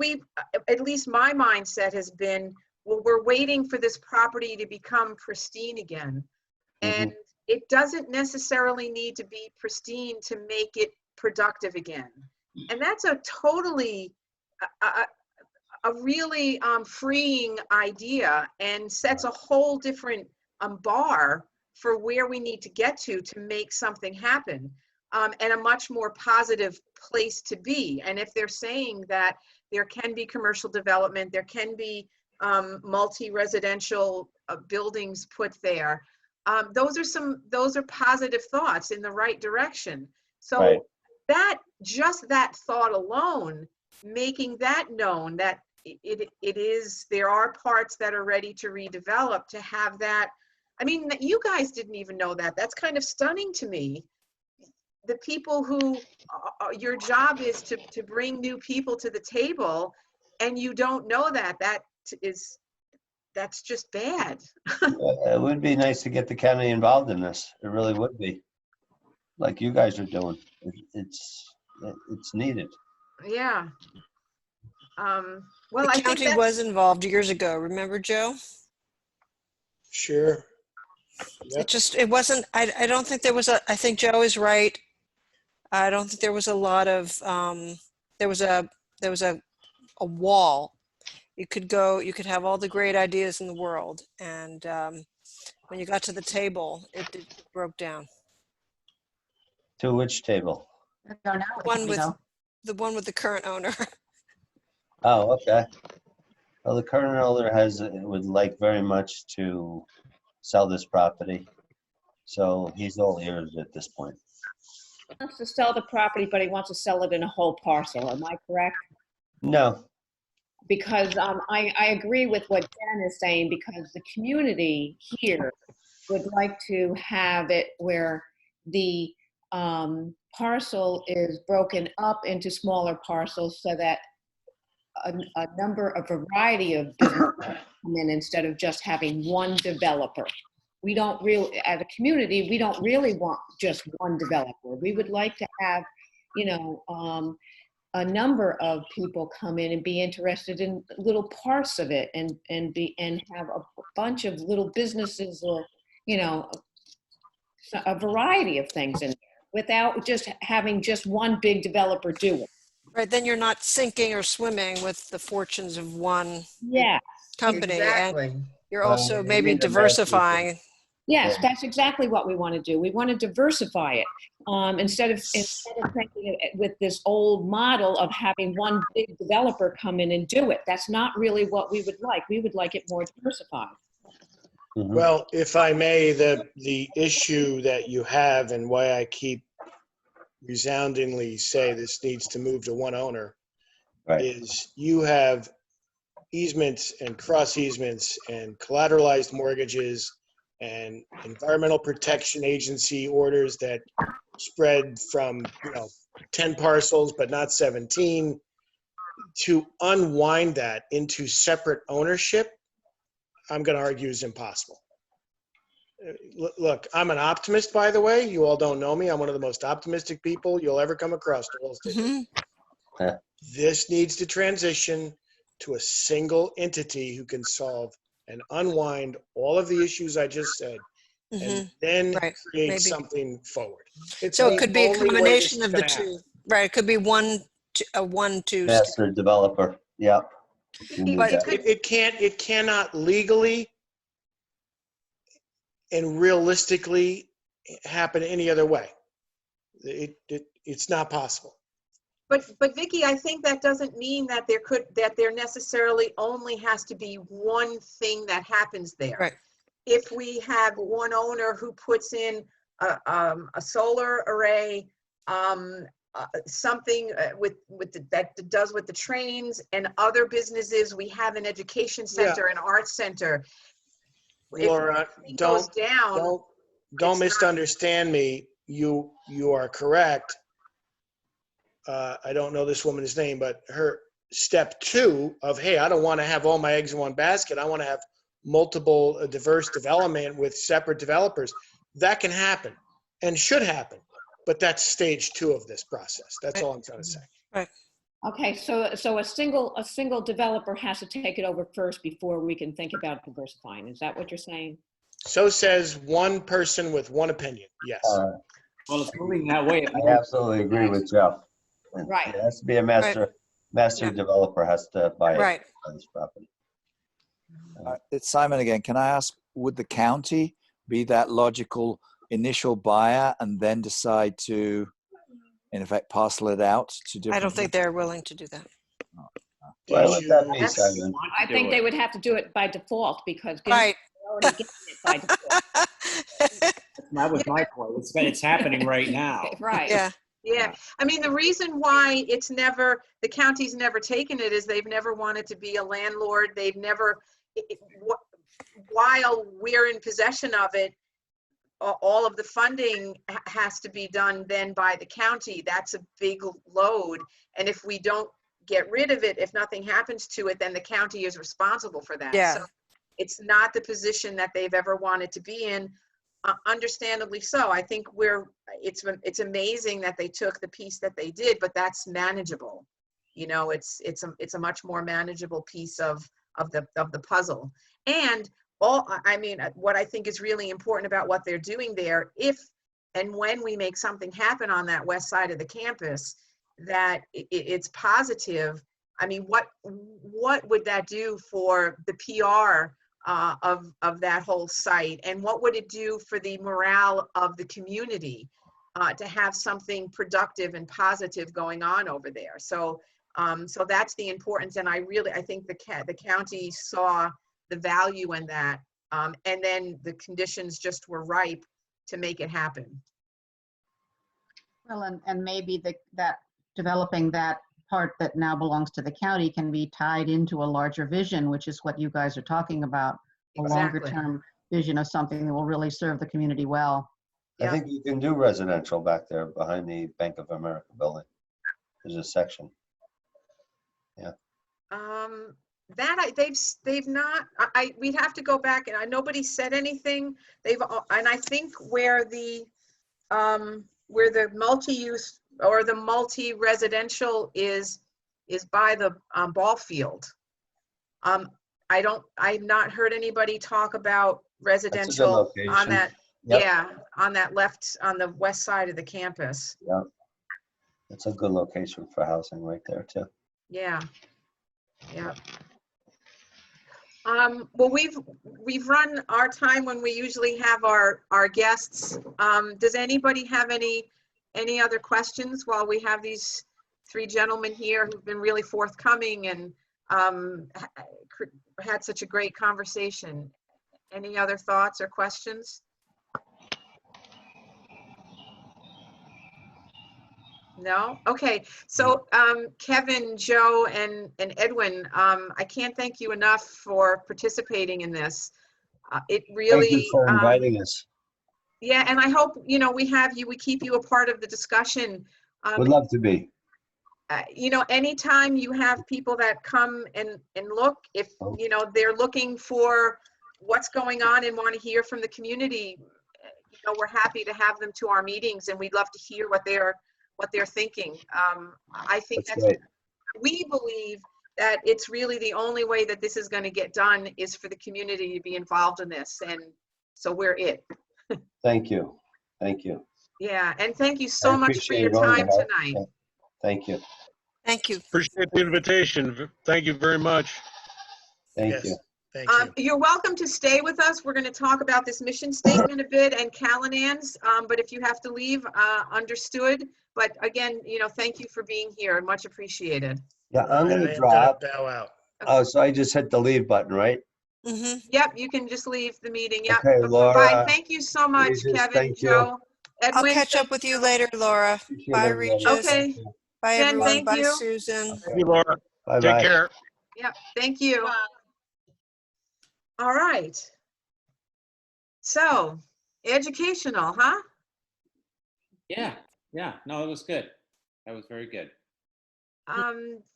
at least my mindset has been, well, we're waiting for this property to become pristine again. And it doesn't necessarily need to be pristine to make it productive again. And that's a totally, a really freeing idea, and sets a whole different bar for where we need to get to make something happen, and a much more positive place to be. And if they're saying that there can be commercial development, there can be multi-residential buildings put there, those are positive thoughts in the right direction. So right. that thought alone, making that known that there are parts that are ready to redevelop, to have that. I mean, you guys didn't even know that. That's kind of stunning to me. The people who, your job is to bring new people to the table, and you don't know that's just bad. It would be nice to get the county involved in this. It really would be. Like you guys are doing. It's needed. Yeah. Well, The I think county was involved years ago. Remember, Joe? Sure. Yep. It wasn't, I don't think there was I think Joe is right. I don't think there was a lot of, there was a wall. You could have all the great ideas in the world. And when you got to the table, it broke down. To which table? Go now, we can go. The one with the current owner. Oh, okay. Well, the current owner would like very much to sell this property. So he's all ears at this point. He wants to sell the property, but he wants to sell it in a whole parcel. Am I correct? No. Because I agree with what Jen is saying, because the community here would like to have it where the parcel is broken up into smaller parcels, so that a variety of businesses come in instead of just having one developer. We don't really, as a community, we don't really want just one developer. We would like to have, a number of people come in and be interested in little parts of it, and have a bunch of little businesses, or, a variety of things in there, without just having just one big developer do it. Right, then you're not sinking or swimming with the fortunes of one company. Exactly. And you're also maybe need a diversifying. Yes, that's exactly what we want to do. We want to diversify it, instead of thinking with this old model of having one big developer come in and do it. That's not really what we would like. We would like it more diversified. Well, if I may, the issue that you have, and why I keep resoundingly say this needs to move to one owner, Right. is you have easements and cross easements and collateralized mortgages and environmental protection agency orders that spread from 10 parcels but not 17. To unwind that into separate ownership, I'm going to argue, is impossible. Look, I'm an optimist, by the way. You all don't know me. I'm one of the most optimistic people you'll ever come across. This needs to transition to a single entity who can solve and unwind all of the issues I just said, and then create something forward. So it could be a combination of the two. Right, it could be a 1-2 master developer. Yeah. You need But- that. It cannot legally and realistically happen any other way. It's not possible. But Vicky, I think that doesn't mean that there necessarily only has to be one thing that happens there. Right. If we have one owner who puts in a solar array, something that does with the trains and other businesses, we have an education center, an arts center. If Laura, it goes down, don't it's not- misunderstand me. You are correct. I don't know this woman's name, but her step 2 of, hey, I don't want to have all my eggs in one basket. I want to have multiple diverse development with separate developers. That can happen and should happen, but that's stage 2 of this process. That's all I'm trying to say. Right. Okay, so a single developer has to take it over first before we can think about diversifying. Is that what you're saying? So says one person with one opinion. Yes. Well, it's moving that way. I absolutely agree with Jeff. Right. It has to be a master Yeah. developer has to buy Right. this property. It's Simon again. Can I ask, would the county be that logical initial buyer and then decide to, in effect, parcel it out to different? I don't think they're willing to do that. Why would that be, That's- Simon? I think they would have to do it by default because Right. they're already getting it by default. That was my point. It's happening right now. Right. Yeah. Yeah, I mean, the reason why the county's never taken it is they've never wanted to be a landlord. They've never, while we're in possession of it, all of the funding has to be done then by the county. That's a big load. And if we don't get rid of it, if nothing happens to it, then the county is responsible for that. Yeah. So it's not the position that they've ever wanted to be in. Understandably so. I think it's amazing that they took the piece that they did, but that's manageable. You know, it's a much more manageable piece of the puzzle. And what I think is really important about what they're doing there, if and when we make something happen on that west side of the campus, that it's positive. I mean, what would that do for the PR of that whole site, and what would it do for the morale of the community to have something productive and positive going on over there? So that's the importance, and I think the county saw the value in that, and then the conditions just were ripe to make it happen. Well, and maybe that developing that part that now belongs to the county can be tied into a larger vision, which is what you guys are talking about, a longer Exactly. term vision of something that will really serve the community well. I think you can do residential back there behind the Bank of America building. There's a section. Yeah. They've not. We'd have to go back, and nobody said anything. And I think where the multi-use or the multi-residential is by the ball field. I've not heard anybody talk about residential on that. Yep. Yeah, on the west side of the campus. Yeah. It's a good location for housing right there too. Yeah. Yeah. Well, we've run our time when we usually have our guests. Does anybody have any other questions while we have these 3 gentlemen here who've been really forthcoming and had such a great conversation? Any other thoughts or questions? No? Okay. So Kevin, Joe, and Edwin, I can't thank you enough for participating in this. It really— Thank you for inviting us. Yeah, and I hope, we keep you a part of the discussion. Would love to be. Anytime you have people that come and look, if, they're looking for what's going on and want to hear from the community, we're happy to have them to our meetings, and we'd love to hear what they're thinking. I think we believe that it's really the only way that this is going to get done is for the community to be involved in this. And so we're it. Thank you. Thank you. Yeah. And thank you so much for your time tonight. Thank you. Thank you. Appreciate the invitation. Thank you very much. Thank Yes, you. thank you. You're welcome to stay with us. We're going to talk about this mission statement a bit and Callanan's, but if you have to leave, understood. But again, thank you for being here. Much appreciated. Yeah, I'm I gonna am drop. bow out. Oh, so I just hit the leave button, right? Mm-hmm. Yep, you can just leave the meeting. Yep. Okay, Bye. Laura, Thank you so much, Regis, Kevin, thank you. Joe, I'll Edwin. catch up with you later, Laura. Appreciate Bye, everybody. Regis. Thank Okay. you. Bye, Jen, everyone. thank Bye, you. Susan. Thank you, Laura. Take Bye-bye. care. Yep, thank you. All right. So, educational, huh? Yeah, yeah. No, it was good. That was very good.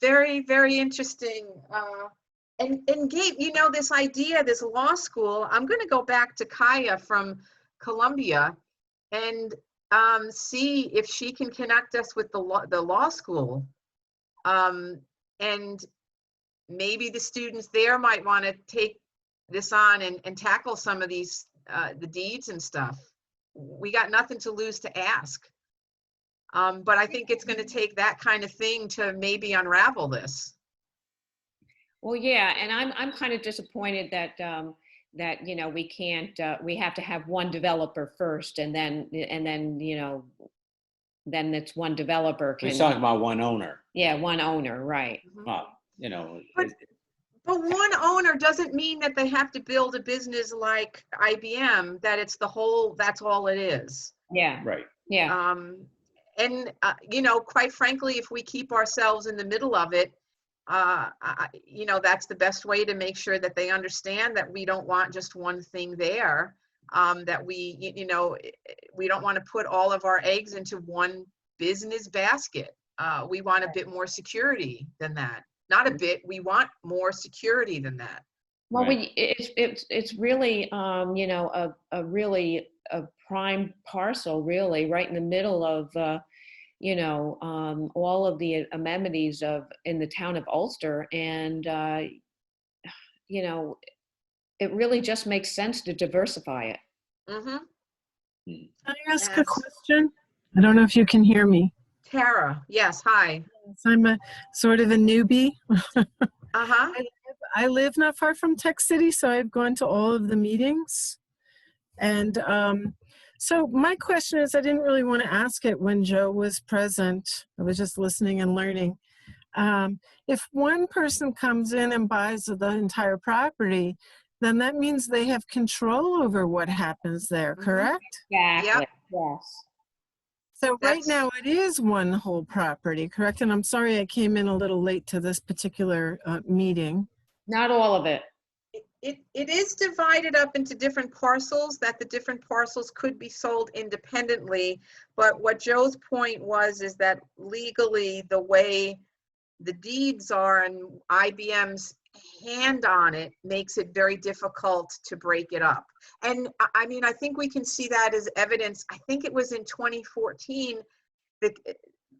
Very, very interesting. And Gabe, this idea, this law school, I'm going to go back to Kaya from Columbia and see if she can connect us with the law school. And maybe the students there might want to take this on and tackle some of these, the deeds and stuff. We got nothing to lose to ask. But I think it's going to take that kind of thing to maybe unravel this. Well, yeah, and I'm kind of disappointed that we can't, we have to have one developer first, and then then it's one developer We're can. talking about one owner. Yeah, one owner, right. Well, But one owner doesn't mean that they have to build a business like IBM, that it's that's all it is. Yeah. right. Yeah. And quite frankly, if we keep ourselves in the middle of it, that's the best way to make sure that they understand that we don't want just one thing there. That we don't want to put all of our eggs into one business basket. We want a bit more security than that. Not a bit, we want more security than that. Well, Right. it's really a prime parcel, really, right in the middle of all of the amenities in the town of Ulster, and it really just makes sense to diversify it. Mm-hmm. Can I ask a Yes. question? I don't know if you can hear me. Tara, yes, hi. So I'm a sort of a newbie. Uh-huh. I live not far from TechCity, so I've gone to all of the meetings. And so my question is, I didn't really want to ask it when Joe was present. I was just listening and learning. If one person comes in and buys the entire property, then that means they have control over what happens there, correct? Exactly. Yep. Yes. So right That's- now it is one whole property, correct? And I'm sorry I came in a little late to this particular meeting. Not all of it. It is divided up into different parcels, that the different parcels could be sold independently. But what Joe's point is that legally, the way the deeds are and IBM's hand on it makes it very difficult to break it up. And I mean, I think we can see that as evidence. I think it was in 2014,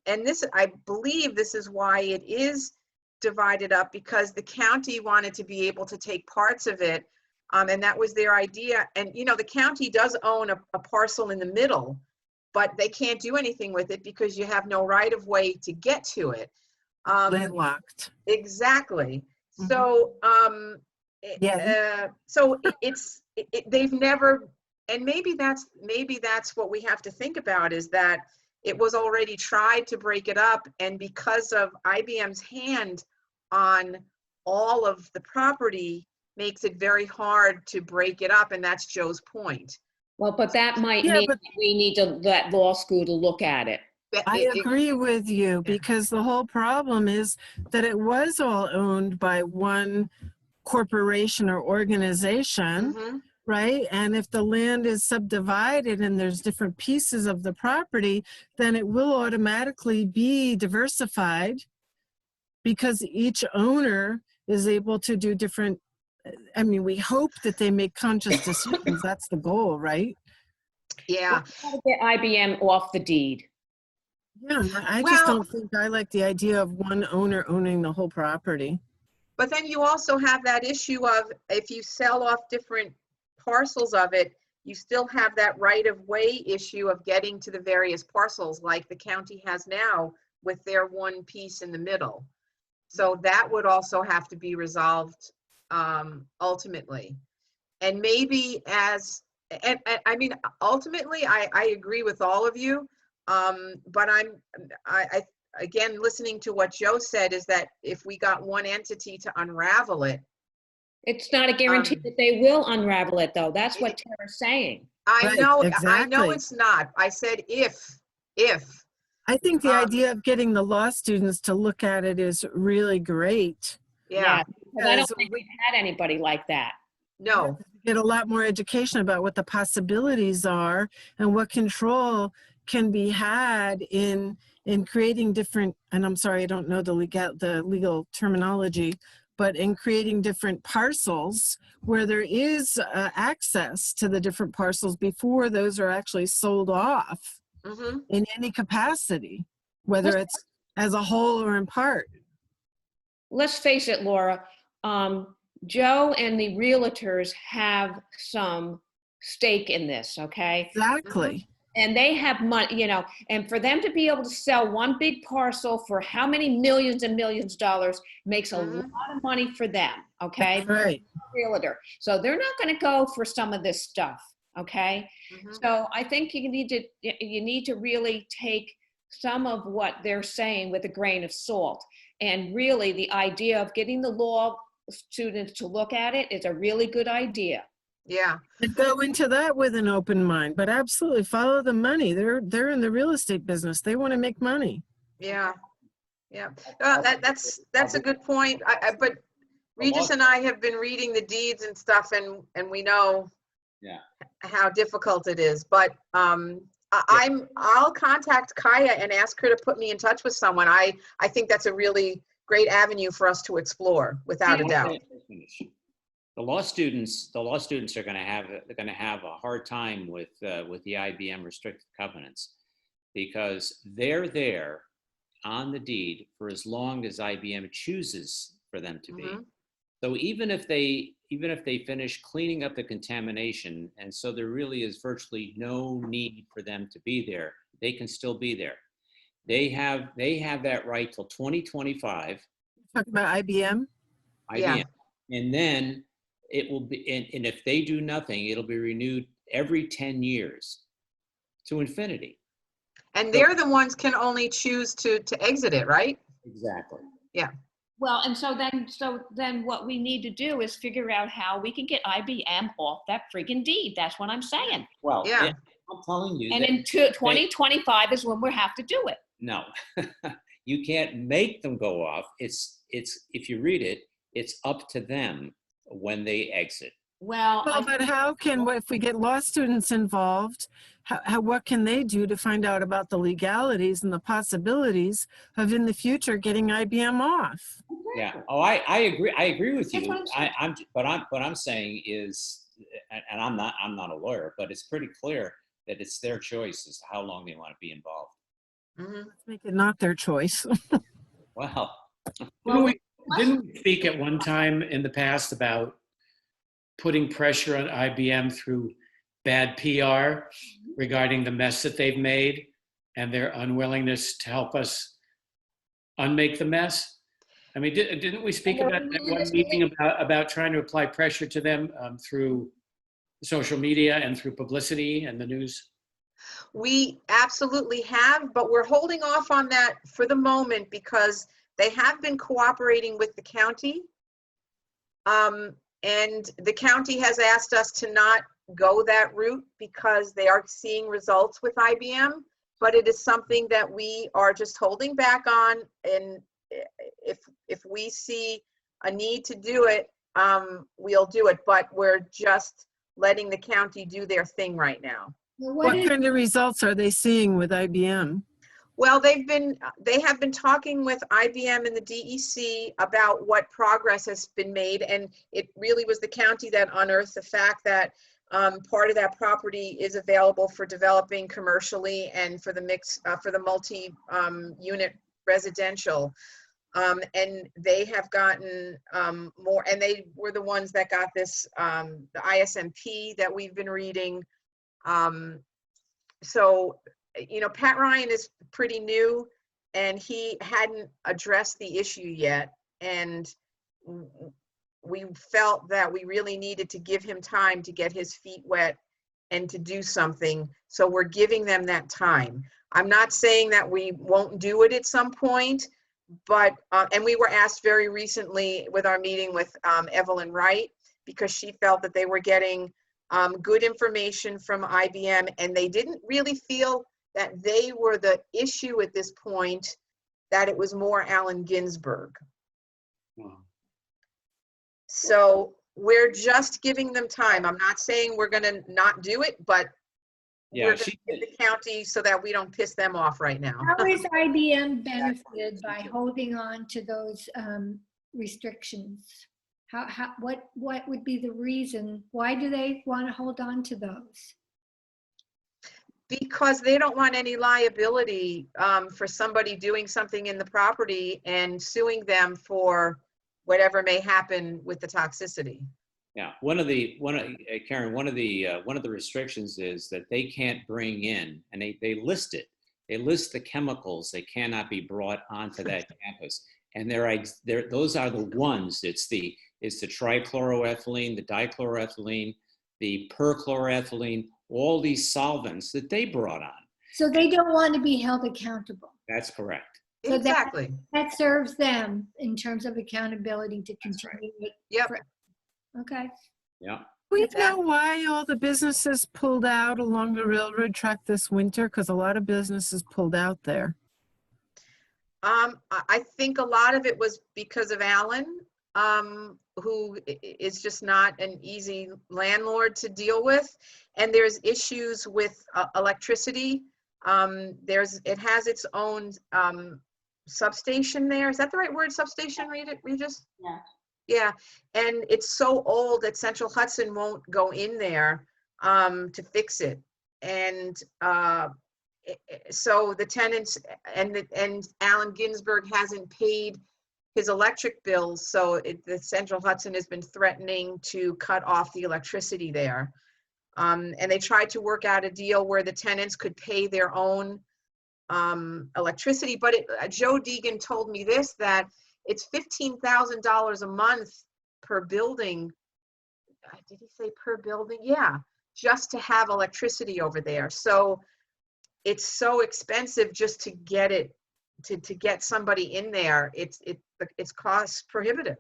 and this, I believe this is why it is divided up, because the county wanted to be able to take parts of it, and that was their idea. And the county does own a parcel in the middle, but they can't do anything with it because you have no right of way to get to it. Landlocked. Exactly. Mhm. So Yeah. so they've never, and maybe that's what we have to think about, is that it was already tried to break it up, and because of IBM's hand on all of the property makes it very hard to break it up, and that's Joe's point. Well, but that might Yeah, mean but- that we need that law school to look at it. I agree with you, because the whole problem is that it was all owned by one corporation or organization, Mhm. right? And if the land is subdivided and there's different pieces of the property, then it will automatically be diversified, because each owner is able to do different. I mean, we hope that they make conscious decisions. That's the goal, right? Yeah. How to get IBM off the deed. Yeah, I Well- just don't think I like the idea of one owner owning the whole property. But then you also have that issue of, if you sell off different parcels of it, you still have that right of way issue of getting to the various parcels like the county has now with their one piece in the middle. So that would also have to be resolved ultimately. And maybe as, and I mean, ultimately, I agree with all of you. But I, again, listening to what Joe said is that if we got one entity to unravel it. It's not a guarantee that they will unravel it, though. That's what Tara's saying. I Right, know, I know exactly. it's not. I said if. I think the idea of getting the law students to look at it is really great. Yeah, Because I don't Because think we've had anybody like that. no, get a lot more education about what the possibilities are and what control can be had in creating different, and I'm sorry, I don't know the legal terminology, but in creating different parcels where there is access to the different parcels before those are actually sold off mm-hmm. in any capacity, whether it's as a whole or in part. Let's face it, Laura, Joe and the realtors have some stake in this, okay? Exactly. And they have money, you know, and for them to be able to sell one big parcel for how many millions and millions of dollars makes a lot of money for them, okay? That's right. Realtor. So they're not going to go for some of this stuff, okay? So I think you need to really take some of what they're saying with a grain of salt. And really the idea of getting the law students to look at it is a really good idea. Yeah. And go into that with an open mind, but absolutely follow the money. They're in the real estate business. They want to make money. Yeah. Yeah. That's a good point. But Regis and I have been reading the deeds and stuff, and we know how difficult it is. But I'll contact Kaya and ask her to put me in touch with someone. I think that's a really great avenue for us to explore, without a doubt. The law students are going to have a hard time with the IBM restricted covenants, because they're there on the deed for as long as IBM chooses for them to be. So even if they finish cleaning up the contamination, and so there really is virtually no need for them to be there, they can still be there. They have that right till 2025. Talking about IBM? Yeah. And then it will be, and if they do nothing, it'll be renewed every 10 years to infinity. And they're the ones can only choose to exit it, right? Exactly. Yeah. Well, and so then what we need to do is figure out how we can get IBM off that freaking deed. That's what I'm saying. Well, yeah. I'm telling you. And in 2025 is when we have to do it. No, you can't make them go off. It's if you read it, it's up to them when they exit. Well, but how can, if we get law students involved, what can they do to find out about the legalities and the possibilities of in the future getting IBM off? Yeah. Oh, I agree. I agree with you. What I'm saying is, and I'm not a lawyer, but it's pretty clear that it's their choice as to how long they want to be involved. Let's make it not their choice. Well, didn't we speak at one time in the past about putting pressure on IBM through bad PR regarding the mess that they've made and their unwillingness to help us unmake the mess? I mean, didn't we speak about that one meeting about trying to apply pressure to them through social media and through publicity and the news? We absolutely have, but we're holding off on that for the moment because they have been cooperating with the county. And the county has asked us to not go that route because they are seeing results with IBM, but it is something that we are just holding back on. And if we see a need to do it, we'll do it, but we're just letting the county do their thing right now. What kind of results are they seeing with IBM? Well, they have been talking with IBM and the DEC about what progress has been made, and it really was the county that unearthed the fact that part of that property is available for developing commercially and for the multi-unit residential. And they have gotten more, and they were the ones that got this, the ISMP that we've been reading. So, you know, Pat Ryan is pretty new and he hadn't addressed the issue yet. And we felt that we really needed to give him time to get his feet wet and to do something. So we're giving them that time. I'm not saying that we won't do it at some point, but, and we were asked very recently with our meeting with Evelyn Wright, because she felt that they were getting good information from IBM, and they didn't really feel that they were the issue at this point, that it was more Allen Ginsberg. Wow. So we're just giving them time. I'm not saying we're gonna not do it, but Yeah, we're gonna give the county so that we don't piss them off right now. How is IBM benefited by holding on to those restrictions? What would be the reason? Why do they want to hold on to those? Because they don't want any liability for somebody doing something in the property and suing them for whatever may happen with the toxicity. Yeah, Karen, one of the restrictions is that they can't bring in, and they list it. They list the chemicals that cannot be brought onto that campus, and those are the ones. It's the trichloroethylene, the dichloroethylene, the perchloroethylene, all these solvents that they brought on. So they don't want to be held accountable. That's correct. So exactly. That serves them in terms of accountability to continue it. Yep. Okay. Yeah. We know why all the businesses pulled out along the railroad track this winter, because a lot of businesses pulled out there. I think a lot of it was because of Alan, who is just not an easy landlord to deal with. And there's issues with electricity. It has its own substation there. Is that the right word, substation, Regis? Yeah. Yeah, and it's so old that Central Hudson won't go in there to fix it. And so the tenants and Allen Ginsberg hasn't paid his electric bills, so the Central Hudson has been threatening to cut off the electricity there. And they tried to work out a deal where the tenants could pay their own electricity, but Joe Deegan told me this, that it's $15,000 a month per building. Did he say per building? Yeah, just to have electricity over there. So it's so expensive just to get it, to get somebody in there. It's cost prohibitive.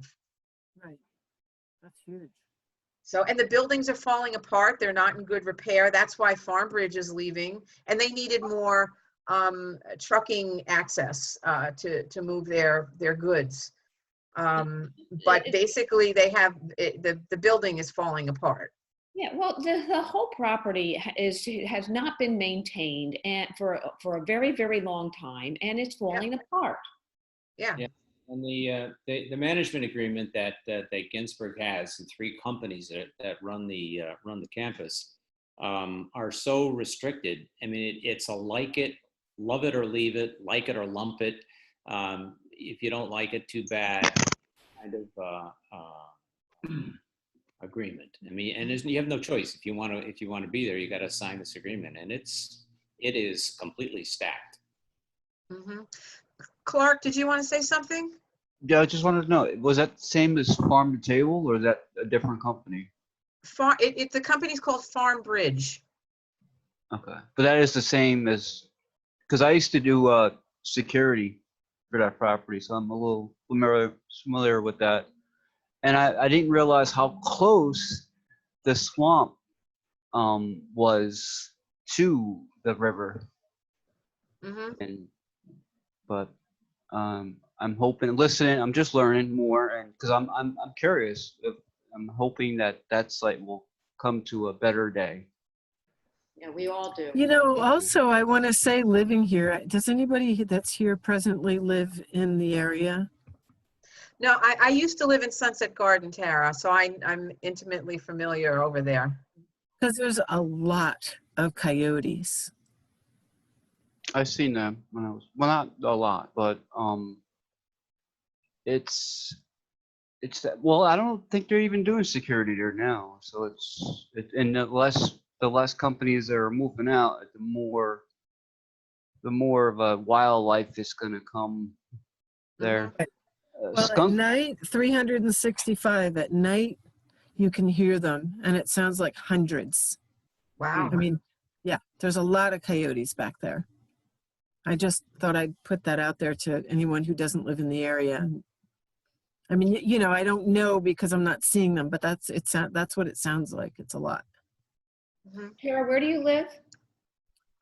Right. That's huge. So, and the buildings are falling apart. They're not in good repair. That's why Farmbridge is leaving, and they needed more trucking access to move their goods. But basically they have, the building is falling apart. Yeah, well, the whole property has not been maintained and for a very, very long time, and it's falling apart. Yeah. And the management agreement that Ginsberg has, and 3 companies that run the campus, are so restricted. I mean, it's a like it, love it or leave it, like it or lump it. If you don't like it, too bad. Kind of agreement. I mean, and you have no choice. If you want to be there, you got to sign this agreement, and it is completely stacked. Mm-hmm. Clark, did you want to say something? Yeah, I just wanted to know, was that the same as Farm to Table, or is that a different company? The company's called Farmbridge. Okay, but that is the same as, because I used to do security for that property, so I'm a little familiar with that. And I didn't realize how close the swamp was to the river. Mm-hmm. But I'm hoping, listening, I'm just learning more, and because I'm curious. I'm hoping that's will come to a better day. Yeah, we all do. You know, also I want to say, living here, does anybody that's here presently live in the area? No, I used to live in Sunset Garden, Tara, so I'm intimately familiar over there. Because there's a lot of coyotes. I've seen them when I was, well, not a lot, but it's well, I don't think they're even doing security there now. So and the less companies that are moving out, the the more of a wildlife is going to come there. Well, at Skunk. night, 365 at night, you can hear them, and it sounds like hundreds. Wow. I mean, yeah, there's a lot of coyotes back there. I just thought I'd put that out there to anyone who doesn't live in the area. I mean, you know, I don't know because I'm not seeing them, but that's what it sounds like. It's a lot. Kara, where do you live?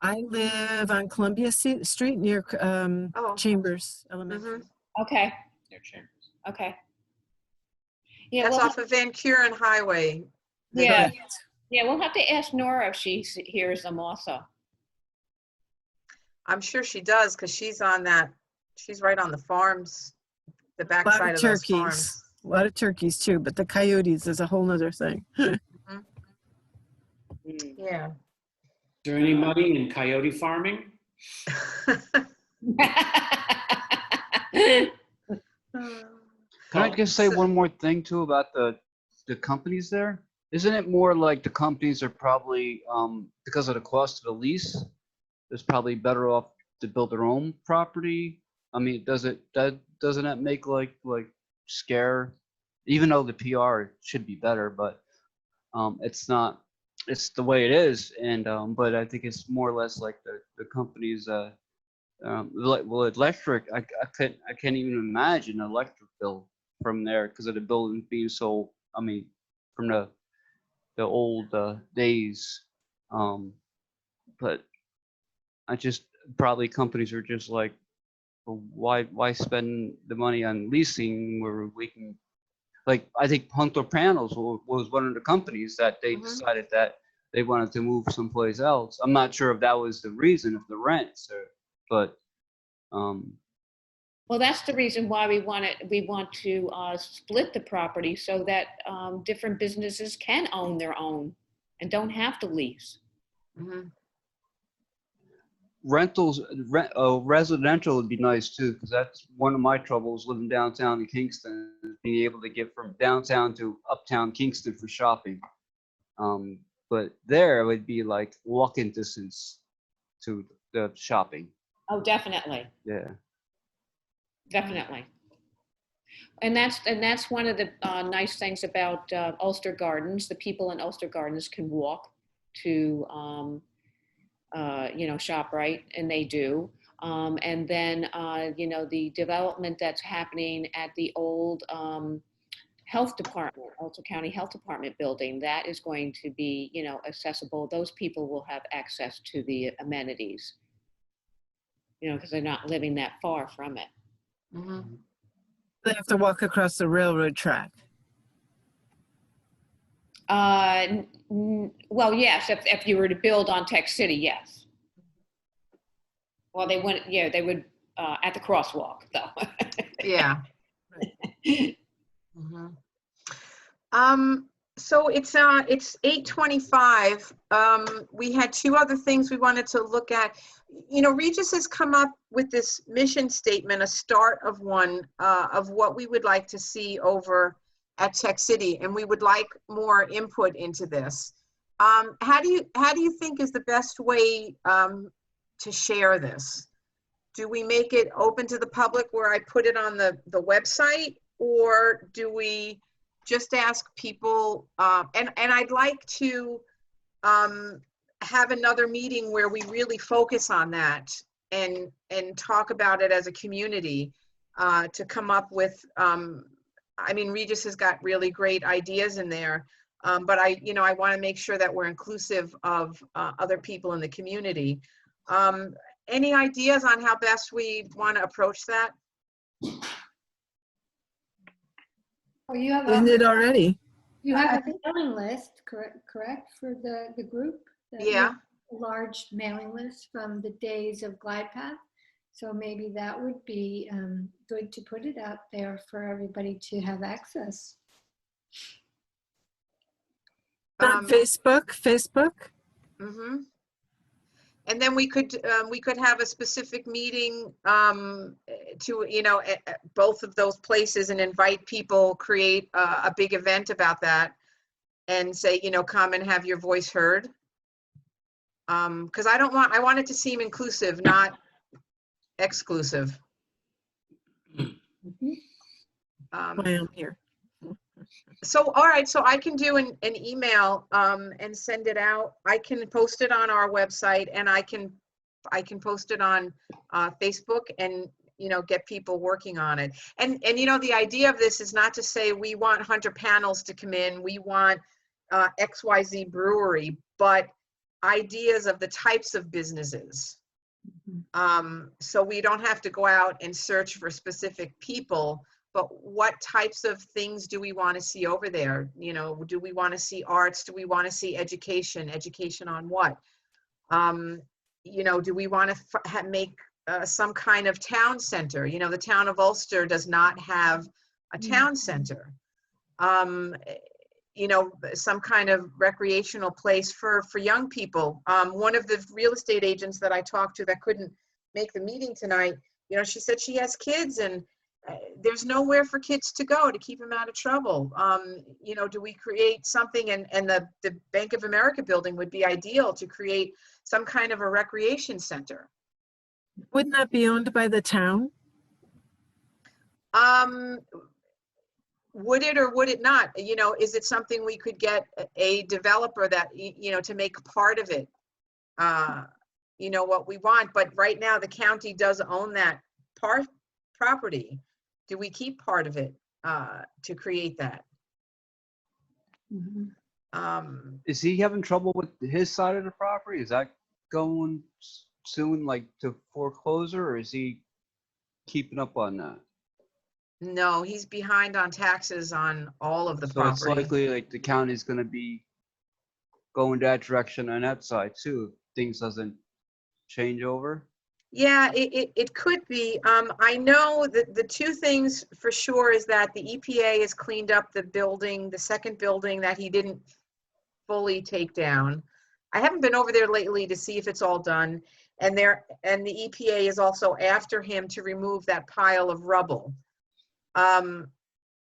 I live on Columbia Street near Chambers Elementary. Okay. Their chambers. Okay. Yeah, That's well, off of Van Kuren Highway. yeah. Yeah, we'll have to ask Nora if she hears them also. I'm sure she does, because she's right on the farms, the A lot backside of of those turkeys. farms. A lot of turkeys too, but the coyotes is a whole nother thing. Yeah. Is there any money in coyote farming? Can I just say one more thing too about the companies there? Isn't it more like the companies are probably because of the cost of the lease, it's probably better off to build their own property? I mean, doesn't that make like scare? Even though the PR should be better, but it's not. It's the way it is, and but I think it's more or less like the companies. Well, electric. I can't even imagine an electric bill from there because of the building being so. I mean, from the old days. But I just probably companies are just like, well, why spend the money on leasing where we can, like, I think Hunter Panels was one of the companies that they decided that they wanted to move someplace else. I'm not sure if that was the reason of the rents, but Well, that's the reason why we want to split the property so that different businesses can own their own and don't have to lease. residential would be nice too, because that's one of my troubles living downtown in Kingston, is being able to get from downtown to uptown Kingston for shopping. But there it would be like walking distance to the shopping. Oh, definitely. Yeah. Definitely. And that's one of the nice things about Ulster Gardens. The people in Ulster Gardens can walk to ShopRite, and they do. And then the development that's happening at the old health department, Ulster County Health Department building, that is going to be accessible. Those people will have access to the amenities, because they're not living that far from it. Mm-hmm. They have to walk across the railroad track. Well, yes, if you were to build on TechCity, yes. Well, they wouldn't, they would at the crosswalk though. Yeah. Mm-hmm. So it's 8:25. We had two other things we wanted to look at. Regis has come up with this mission statement, a start of one, of what we would like to see over at TechCity, and we would like more input into this. How do you think is the best way to share this? Do we make it open to the public where I put it on the website, or do we just ask people? And I'd like to have another meeting where we really focus on that and talk about it as a community, to come up with, Regis has got really great ideas in there, but I want to make sure that we're inclusive of other people in the community. Any ideas on how best we want to approach that? Oh, you have Isn't it already? You have a mailing list, correct, for the group? Yeah. A large mailing list from the days of Glide Path. So maybe that would be good to put it out there for everybody to have access. Facebook. Mm-hmm. And then we could have a specific meeting to at both of those places and invite people, create a big event about that, and say, come and have your voice heard. Because I want it to seem inclusive, not exclusive. I am here. So, all right, so I can do an email and send it out. I can post it on our website, and I can post it on Facebook, and get people working on it. And the idea of this is not to say we want Hunter Panels to come in, we want XYZ brewery, but ideas of the types of businesses. So we don't have to go out and search for specific people, but what types of things do we want to see over there? Do we want to see arts? Do we want to see education? Education on what? Do we want to make some kind of town center? The town of Ulster does not have a town center. Some kind of recreational place for young people. One of the real estate agents that I talked to that couldn't make the meeting tonight, she said she has kids, and there's nowhere for kids to go to keep them out of trouble. Do we create something, and the Bank of America building would be ideal to create some kind of a recreation center. Wouldn't that be owned by the town? Would it or would it not? Is it something we could get a developer that, to make part of it, what we want? But right now the county does own that property. Do we keep part of it to create that? Is he having trouble with his side of the property? Is that going soon, like to foreclosure, or is he keeping up on that? No, he's behind on taxes on all of the So it's property. likely like the county's gonna be going that direction on that side too, if things doesn't change over. Yeah, it could be. I know that the two things for sure is that the EPA has cleaned up the building, the second building that he didn't fully take down. I haven't been over there lately to see if it's all done. And the EPA is also after him to remove that pile of rubble. And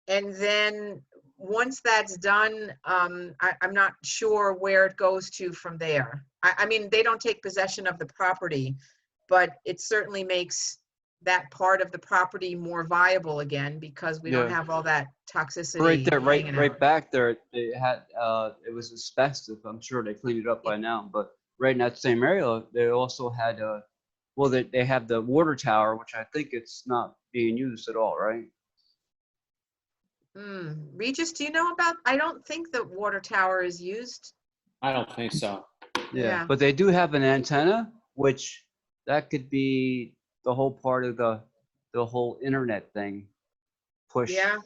then once that's done, I'm not sure where it goes to from there. I mean, they don't take possession of the property, but it certainly makes that part of the property more viable again, because we don't have all that toxicity. Right there, hanging right out. back there, they had it was asbestos. I'm sure they cleaned it up by now, but right in that same area, they also had well, they have the water tower, which I think it's not being used at all, right? Regis, do you know about? I don't think the water tower is used. I don't think so. Yeah. But they do have an antenna, which that could be the whole part of the whole internet thing push. Yeah.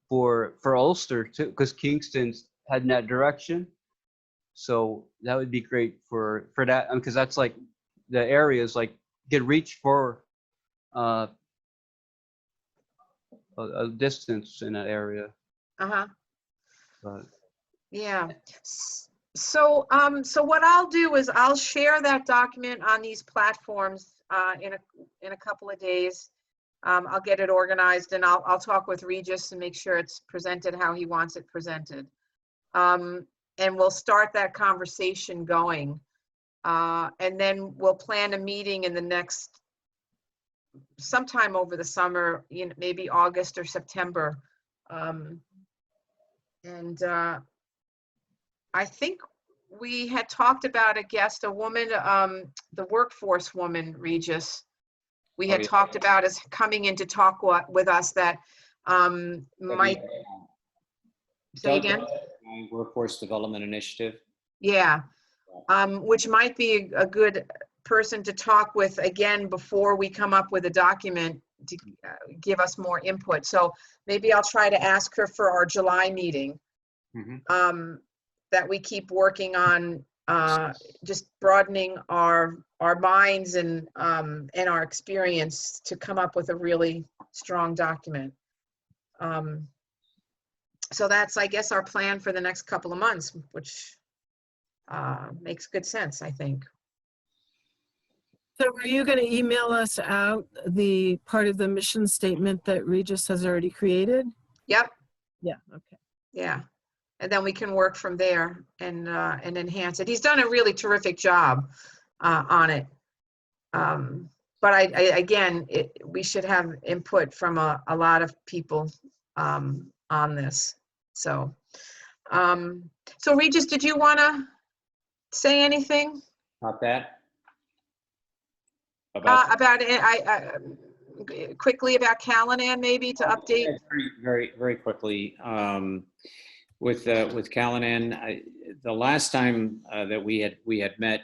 For Ulster too, because Kingston's heading that direction. So that would be great for that, because that's like the areas like get reach for a distance in that area. But Yeah. So what I'll do is I'll share that document on these platforms in a couple of days. I'll get it organized, and I'll talk with Regis and make sure it's presented how he wants it presented. And we'll start that conversation going. And then we'll plan a meeting in the next, sometime over the summer, maybe August or September. I think we had talked about a guest, a woman, the workforce woman, Regis. We had talked about as coming in to talk with us that might, say again? Workforce Development Initiative. Yeah, which might be a good person to talk with again before we come up with a document to give us more input. So maybe I'll try to ask her for our July meeting. That we keep working on just broadening our minds and our experience to come up with a really strong document. So that's, I guess, our plan for the next couple of months, which makes good sense, I think. So are you going to email us out the part of the mission statement that Regis has already created? Yep. Yeah, okay. Yeah. And then we can work from there and enhance it. He's done a really terrific job on it. but again, we should have input from a lot of people on this. So, so Regis, did you want to say anything About that? about quickly about Callanan, maybe to update? Very quickly. With Callanan, the last time that we had met,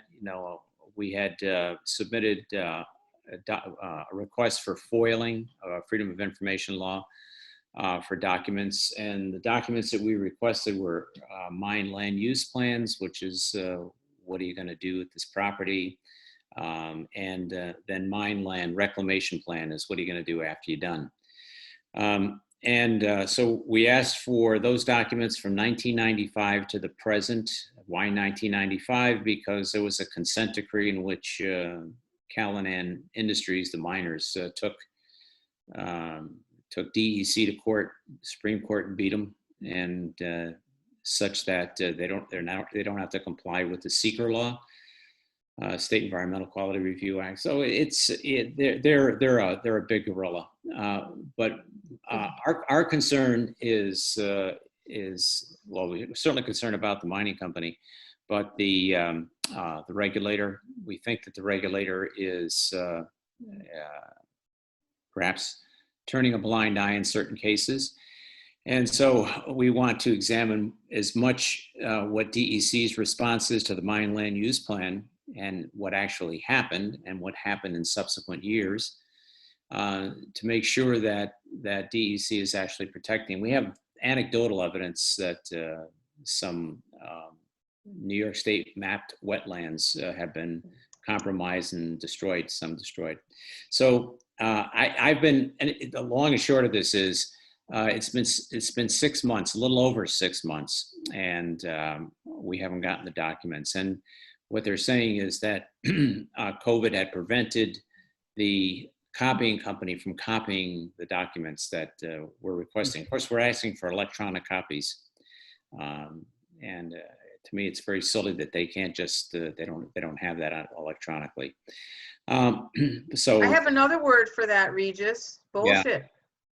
we had submitted a request for foiling, Freedom of Information law, for documents, and the documents that we requested were mine land use plans, which is what are you going to do with this property, and then mine land reclamation plan is what are you going to do after you're done. So we asked for those documents from 1995 to the present. Why 1995? Because there was a consent decree in which Callanan Industries, the miners, took DEC to court, Supreme Court, and beat them, and such that they don't have to comply with the seeker law, State Environmental Quality Review Act. So they're a big gorilla. But our concern is well, we're certainly concerned about the mining company, but the regulator. We think that the regulator is perhaps turning a blind eye in certain cases. And so we want to examine as much what DEC's response is to the mine land use plan and what actually happened and what happened in subsequent years to make sure that DEC is actually protecting. We have anecdotal evidence that some New York State mapped wetlands have been compromised and destroyed, some destroyed. So I've been, and the long and short of this is, it's been 6 months, a little over 6 months, and we haven't gotten the documents. And what they're saying is that COVID had prevented the copying company from copying the documents that we're requesting. Of course, we're asking for electronic copies, and to me, it's very silly that they can't just they don't have that electronically. So I have another word for that, Regis. Bullshit.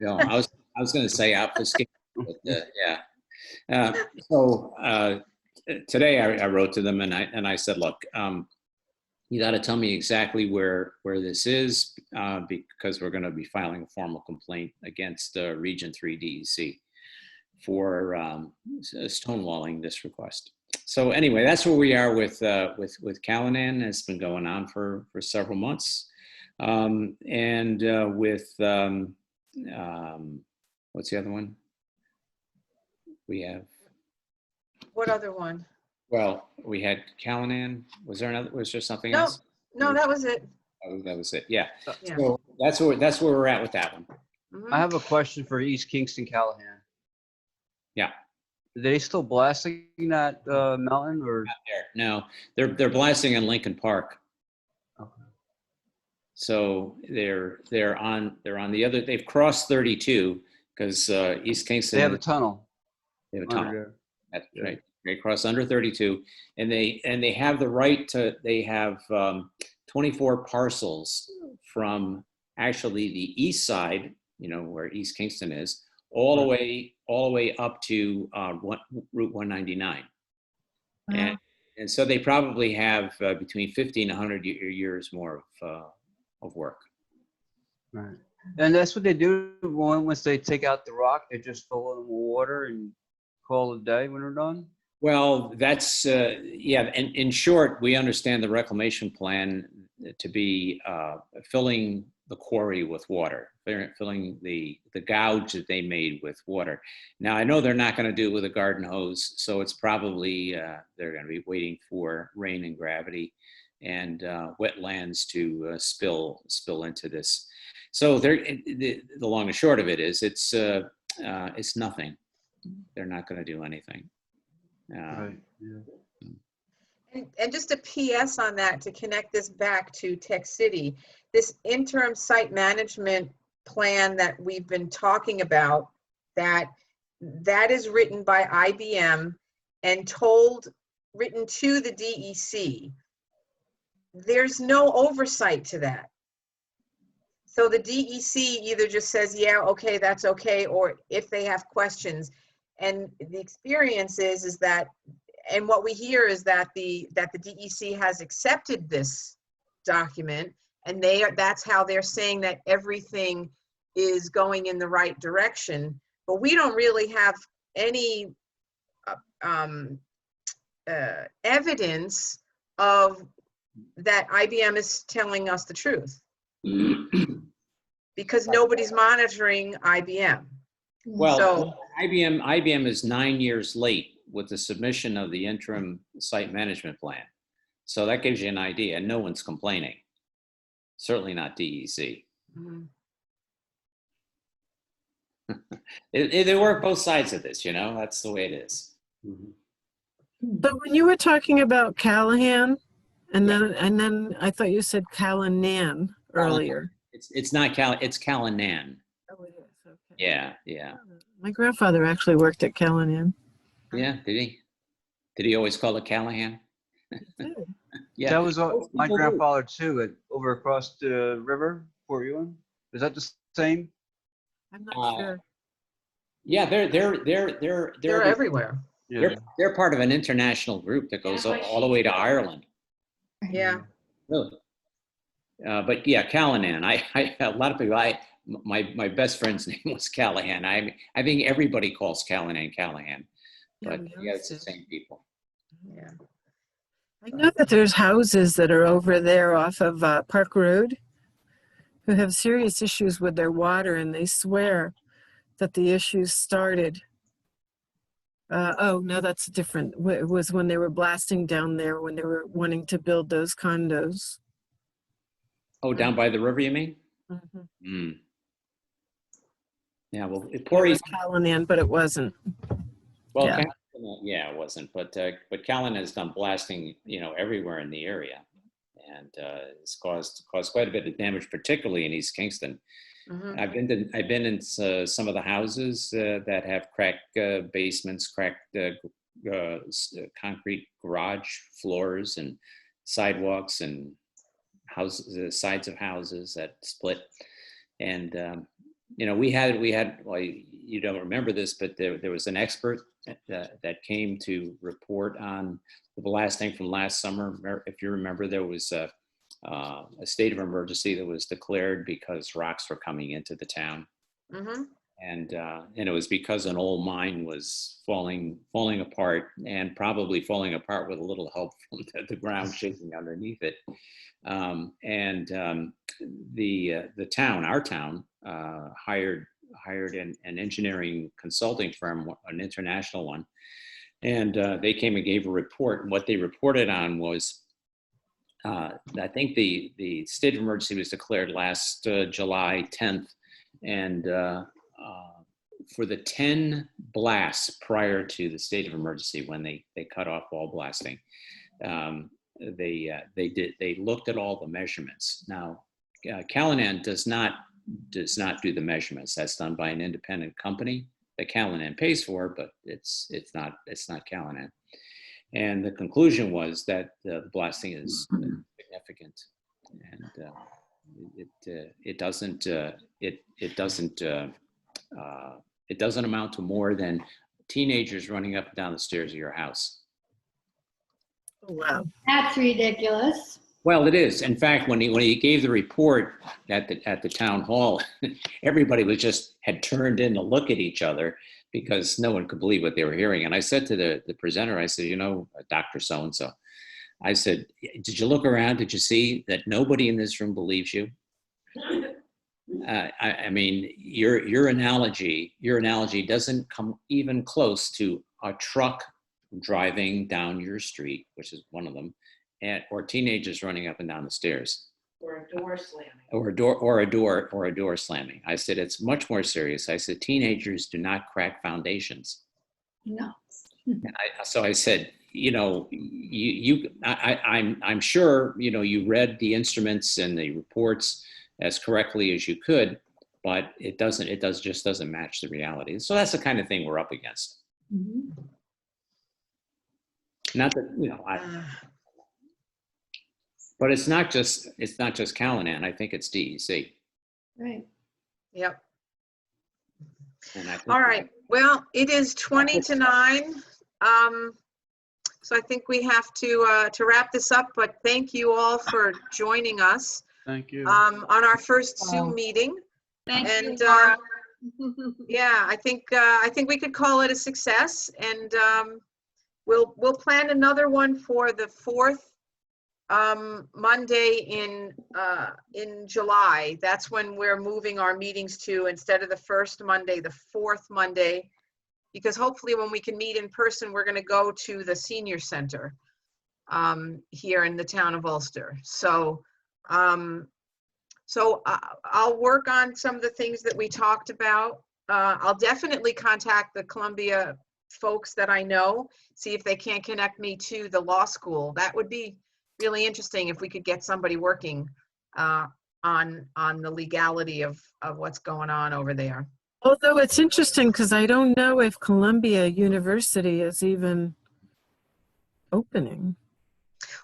Yeah, I was going to say obfuscate, but yeah. So today I wrote to them and I said, look, you got to tell me exactly where this is because we're going to be filing a formal complaint against Region 3 DEC for stonewalling this request. So anyway, that's where we are with Callanan. It's been going on for several months, and with what's the other one? We have. What other one? Well, we had Callanan. Was there something else? No, that was it. Oh, that was it. Yeah. Yeah. So that's where we're at with that one. Mhm. I have a question for East Kingston Callahan. Yeah. Are they still blasting that mountain or? Not there. No, they're blasting in Lincoln Park. Okay. So they're on the other. They've crossed 32 because East Kingston. They have a tunnel. They have a tunnel. That's right. They cross under 32, and they have the right to. They have 24 parcels from actually the east side, where East Kingston is, all the way up to Route 199, and so they probably have between 50 and 100 years more of work. Right, and that's what they do once they take out the rock. They just fill it with water and call it a day when they're done. Well, that's yeah. And in short, we understand the reclamation plan to be filling the quarry with water, filling the gouge that they made with water. Now, I know they're not going to do it with a garden hose, so it's probably they're going to be waiting for rain and gravity and wetlands to spill into this. So the long and short of it is it's nothing. They're not going to do anything. Right. Yeah. And just a PS on that to connect this back to TechCity, this interim site management plan that we've been talking about, that is written by IBM and written to the DEC. There's no oversight to that. So the DEC either just says, yeah, okay, that's okay, or if they have questions. And the experience is that, and what we hear is that the DEC has accepted this document, and that's how they're saying that everything is going in the right direction. But we don't really have any evidence of that IBM is telling us the truth. Because nobody's monitoring IBM. Well, So, IBM is 9 years late with the submission of the interim site management plan. So that gives you an idea, and no one's complaining. Certainly not DEC. They work both sides of this, you know, that's the way it is. But when you were talking about Callahan, and then I thought you said Callanan earlier. It's not it's Callanan. Oh, it is. Okay. Yeah, yeah. My grandfather actually worked at Callahan. Yeah, did he? Did he always call it Callahan? Yeah. That was my grandfather too, over across the river, Fort Ewing. Is that the same? I'm not sure. Yeah, they're everywhere. Yeah. They're part of an international group that goes all the way to Ireland. Yeah. Really? But yeah, Callahan. A lot of people. My best friend's name was Callahan. I think everybody calls Callahan. But yeah, it's the same people. Yeah. I know that there's houses that are over there off of Park Road who have serious issues with their water, and they swear that the issues started. Oh, no, that's different. It was when they were blasting down there when they were wanting to build those condos. Oh, down by the river, you mean? Mm-hmm. Yeah, well, It was Callahan, but it wasn't. Well, Yeah. Yeah, it wasn't. But Callahan has done blasting, you know, everywhere in the area, and it's caused quite a bit of damage, particularly in East Kingston. I've been in some of the houses that have cracked basements, cracked concrete garage floors, and sidewalks, and houses, the sides of houses that split. And you know, we had. Well, you don't remember this, but there was an expert that came to report on the blasting from last summer. If you remember, there was a state of emergency that was declared because rocks were coming into the town. And it was because an old mine was falling apart, and probably falling apart with a little help from the ground shaking underneath it. The town, our town, hired an engineering consulting firm, an international one, and they came and gave a report. And what they reported on was, I think the state of emergency was declared last July 10th, and for the 10 blasts prior to the state of emergency, when they cut off all blasting, they looked at all the measurements. Now, Callahan does not do the measurements. That's done by an independent company that Callahan pays for, but it's not Callahan. And the conclusion was that the blasting is significant, and it doesn't amount to more than teenagers running up and down the stairs of your house. Oh, wow. That's ridiculous. Well, it is. In fact, when he gave the report at the town hall, everybody had turned in to look at each other because no one could believe what they were hearing. And I said to the presenter, I said, you know, Dr. So-and-so, I said, did you look around? Did you see that nobody in this room believes you? I mean, your analogy doesn't come even close to a truck driving down your street, which is one of them, or teenagers running up and down the stairs. Or a door slamming. Or a door slamming. I said, it's much more serious. I said, teenagers do not crack foundations. No. So I said, you know, I'm sure, you know, you read the instruments and the reports as correctly as you could, but it just doesn't match the reality. So that's the kind of thing we're up against. Not that, you know, but it's not just Callahan. I think it's DEC. Right. Yep. And I think All right. Well, it is 20 to 9. So I think we have to wrap this up, but thank you all for joining us Thank you. on our first Zoom meeting. Thank And you, Laura. yeah, I think we could call it a success, and we'll plan another one for the 4th Monday in July. That's when we're moving our meetings to, instead of the first Monday, the 4th Monday, because hopefully when we can meet in person, we're going to go to the senior center here in the town of Ulster. So I'll work on some of the things that we talked about. I'll definitely contact the Columbia folks that I know, see if they can't connect me to the law school. That would be really interesting if we could get somebody working on the legality of what's going on over there. Although it's interesting because I don't know if Columbia University is even opening.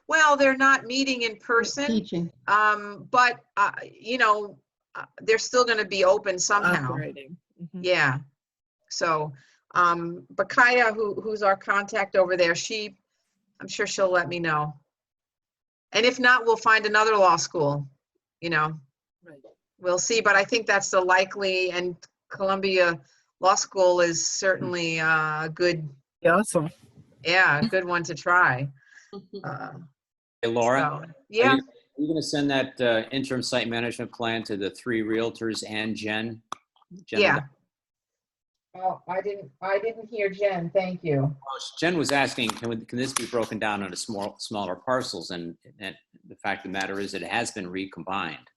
Well, they're not meeting in person, Teaching. but they're still going to be open somehow. Operating. Mhm. Yeah. So, Bakaya, who's our contact over there, I'm sure she'll let me know. And if not, we'll find another law school, Right. we'll see, but I think that's the likely, and Columbia Law School is certainly a good, Awesome. a good one to try. Hey, Laura, So, yeah. are you going to send that interim site management plan to the 3 realtors and Jen? Yeah. Oh, I didn't hear Jen. Thank you. Jen was asking, can this be broken down into smaller parcels? And the fact of the matter is it has been recombined.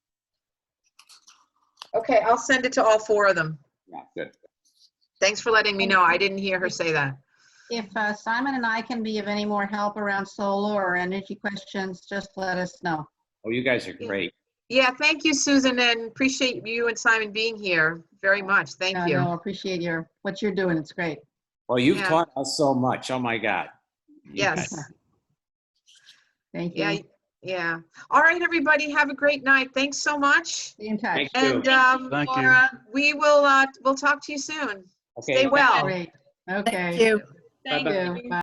Okay, I'll send it to all 4 of them. Yeah, good. Thanks for letting me know. I didn't hear her say that. If Simon and I can be of any more help around solar or energy questions, just let us know. Oh, you guys are great. Yeah, thank you, Susan, and appreciate you and Simon being here very much. Thank you. No, appreciate what you're doing. It's great. Well, you've Yeah. taught us so much. Oh my God. You Yes. guys- Thank you. Yeah. Yeah. All right, everybody. Have a great night. Thanks so much. Be in touch. Thank And you. Thank you. Laura, we'll talk to you soon. Okay, Stay well. Great. Okay. Thank you. Thank you. Bye.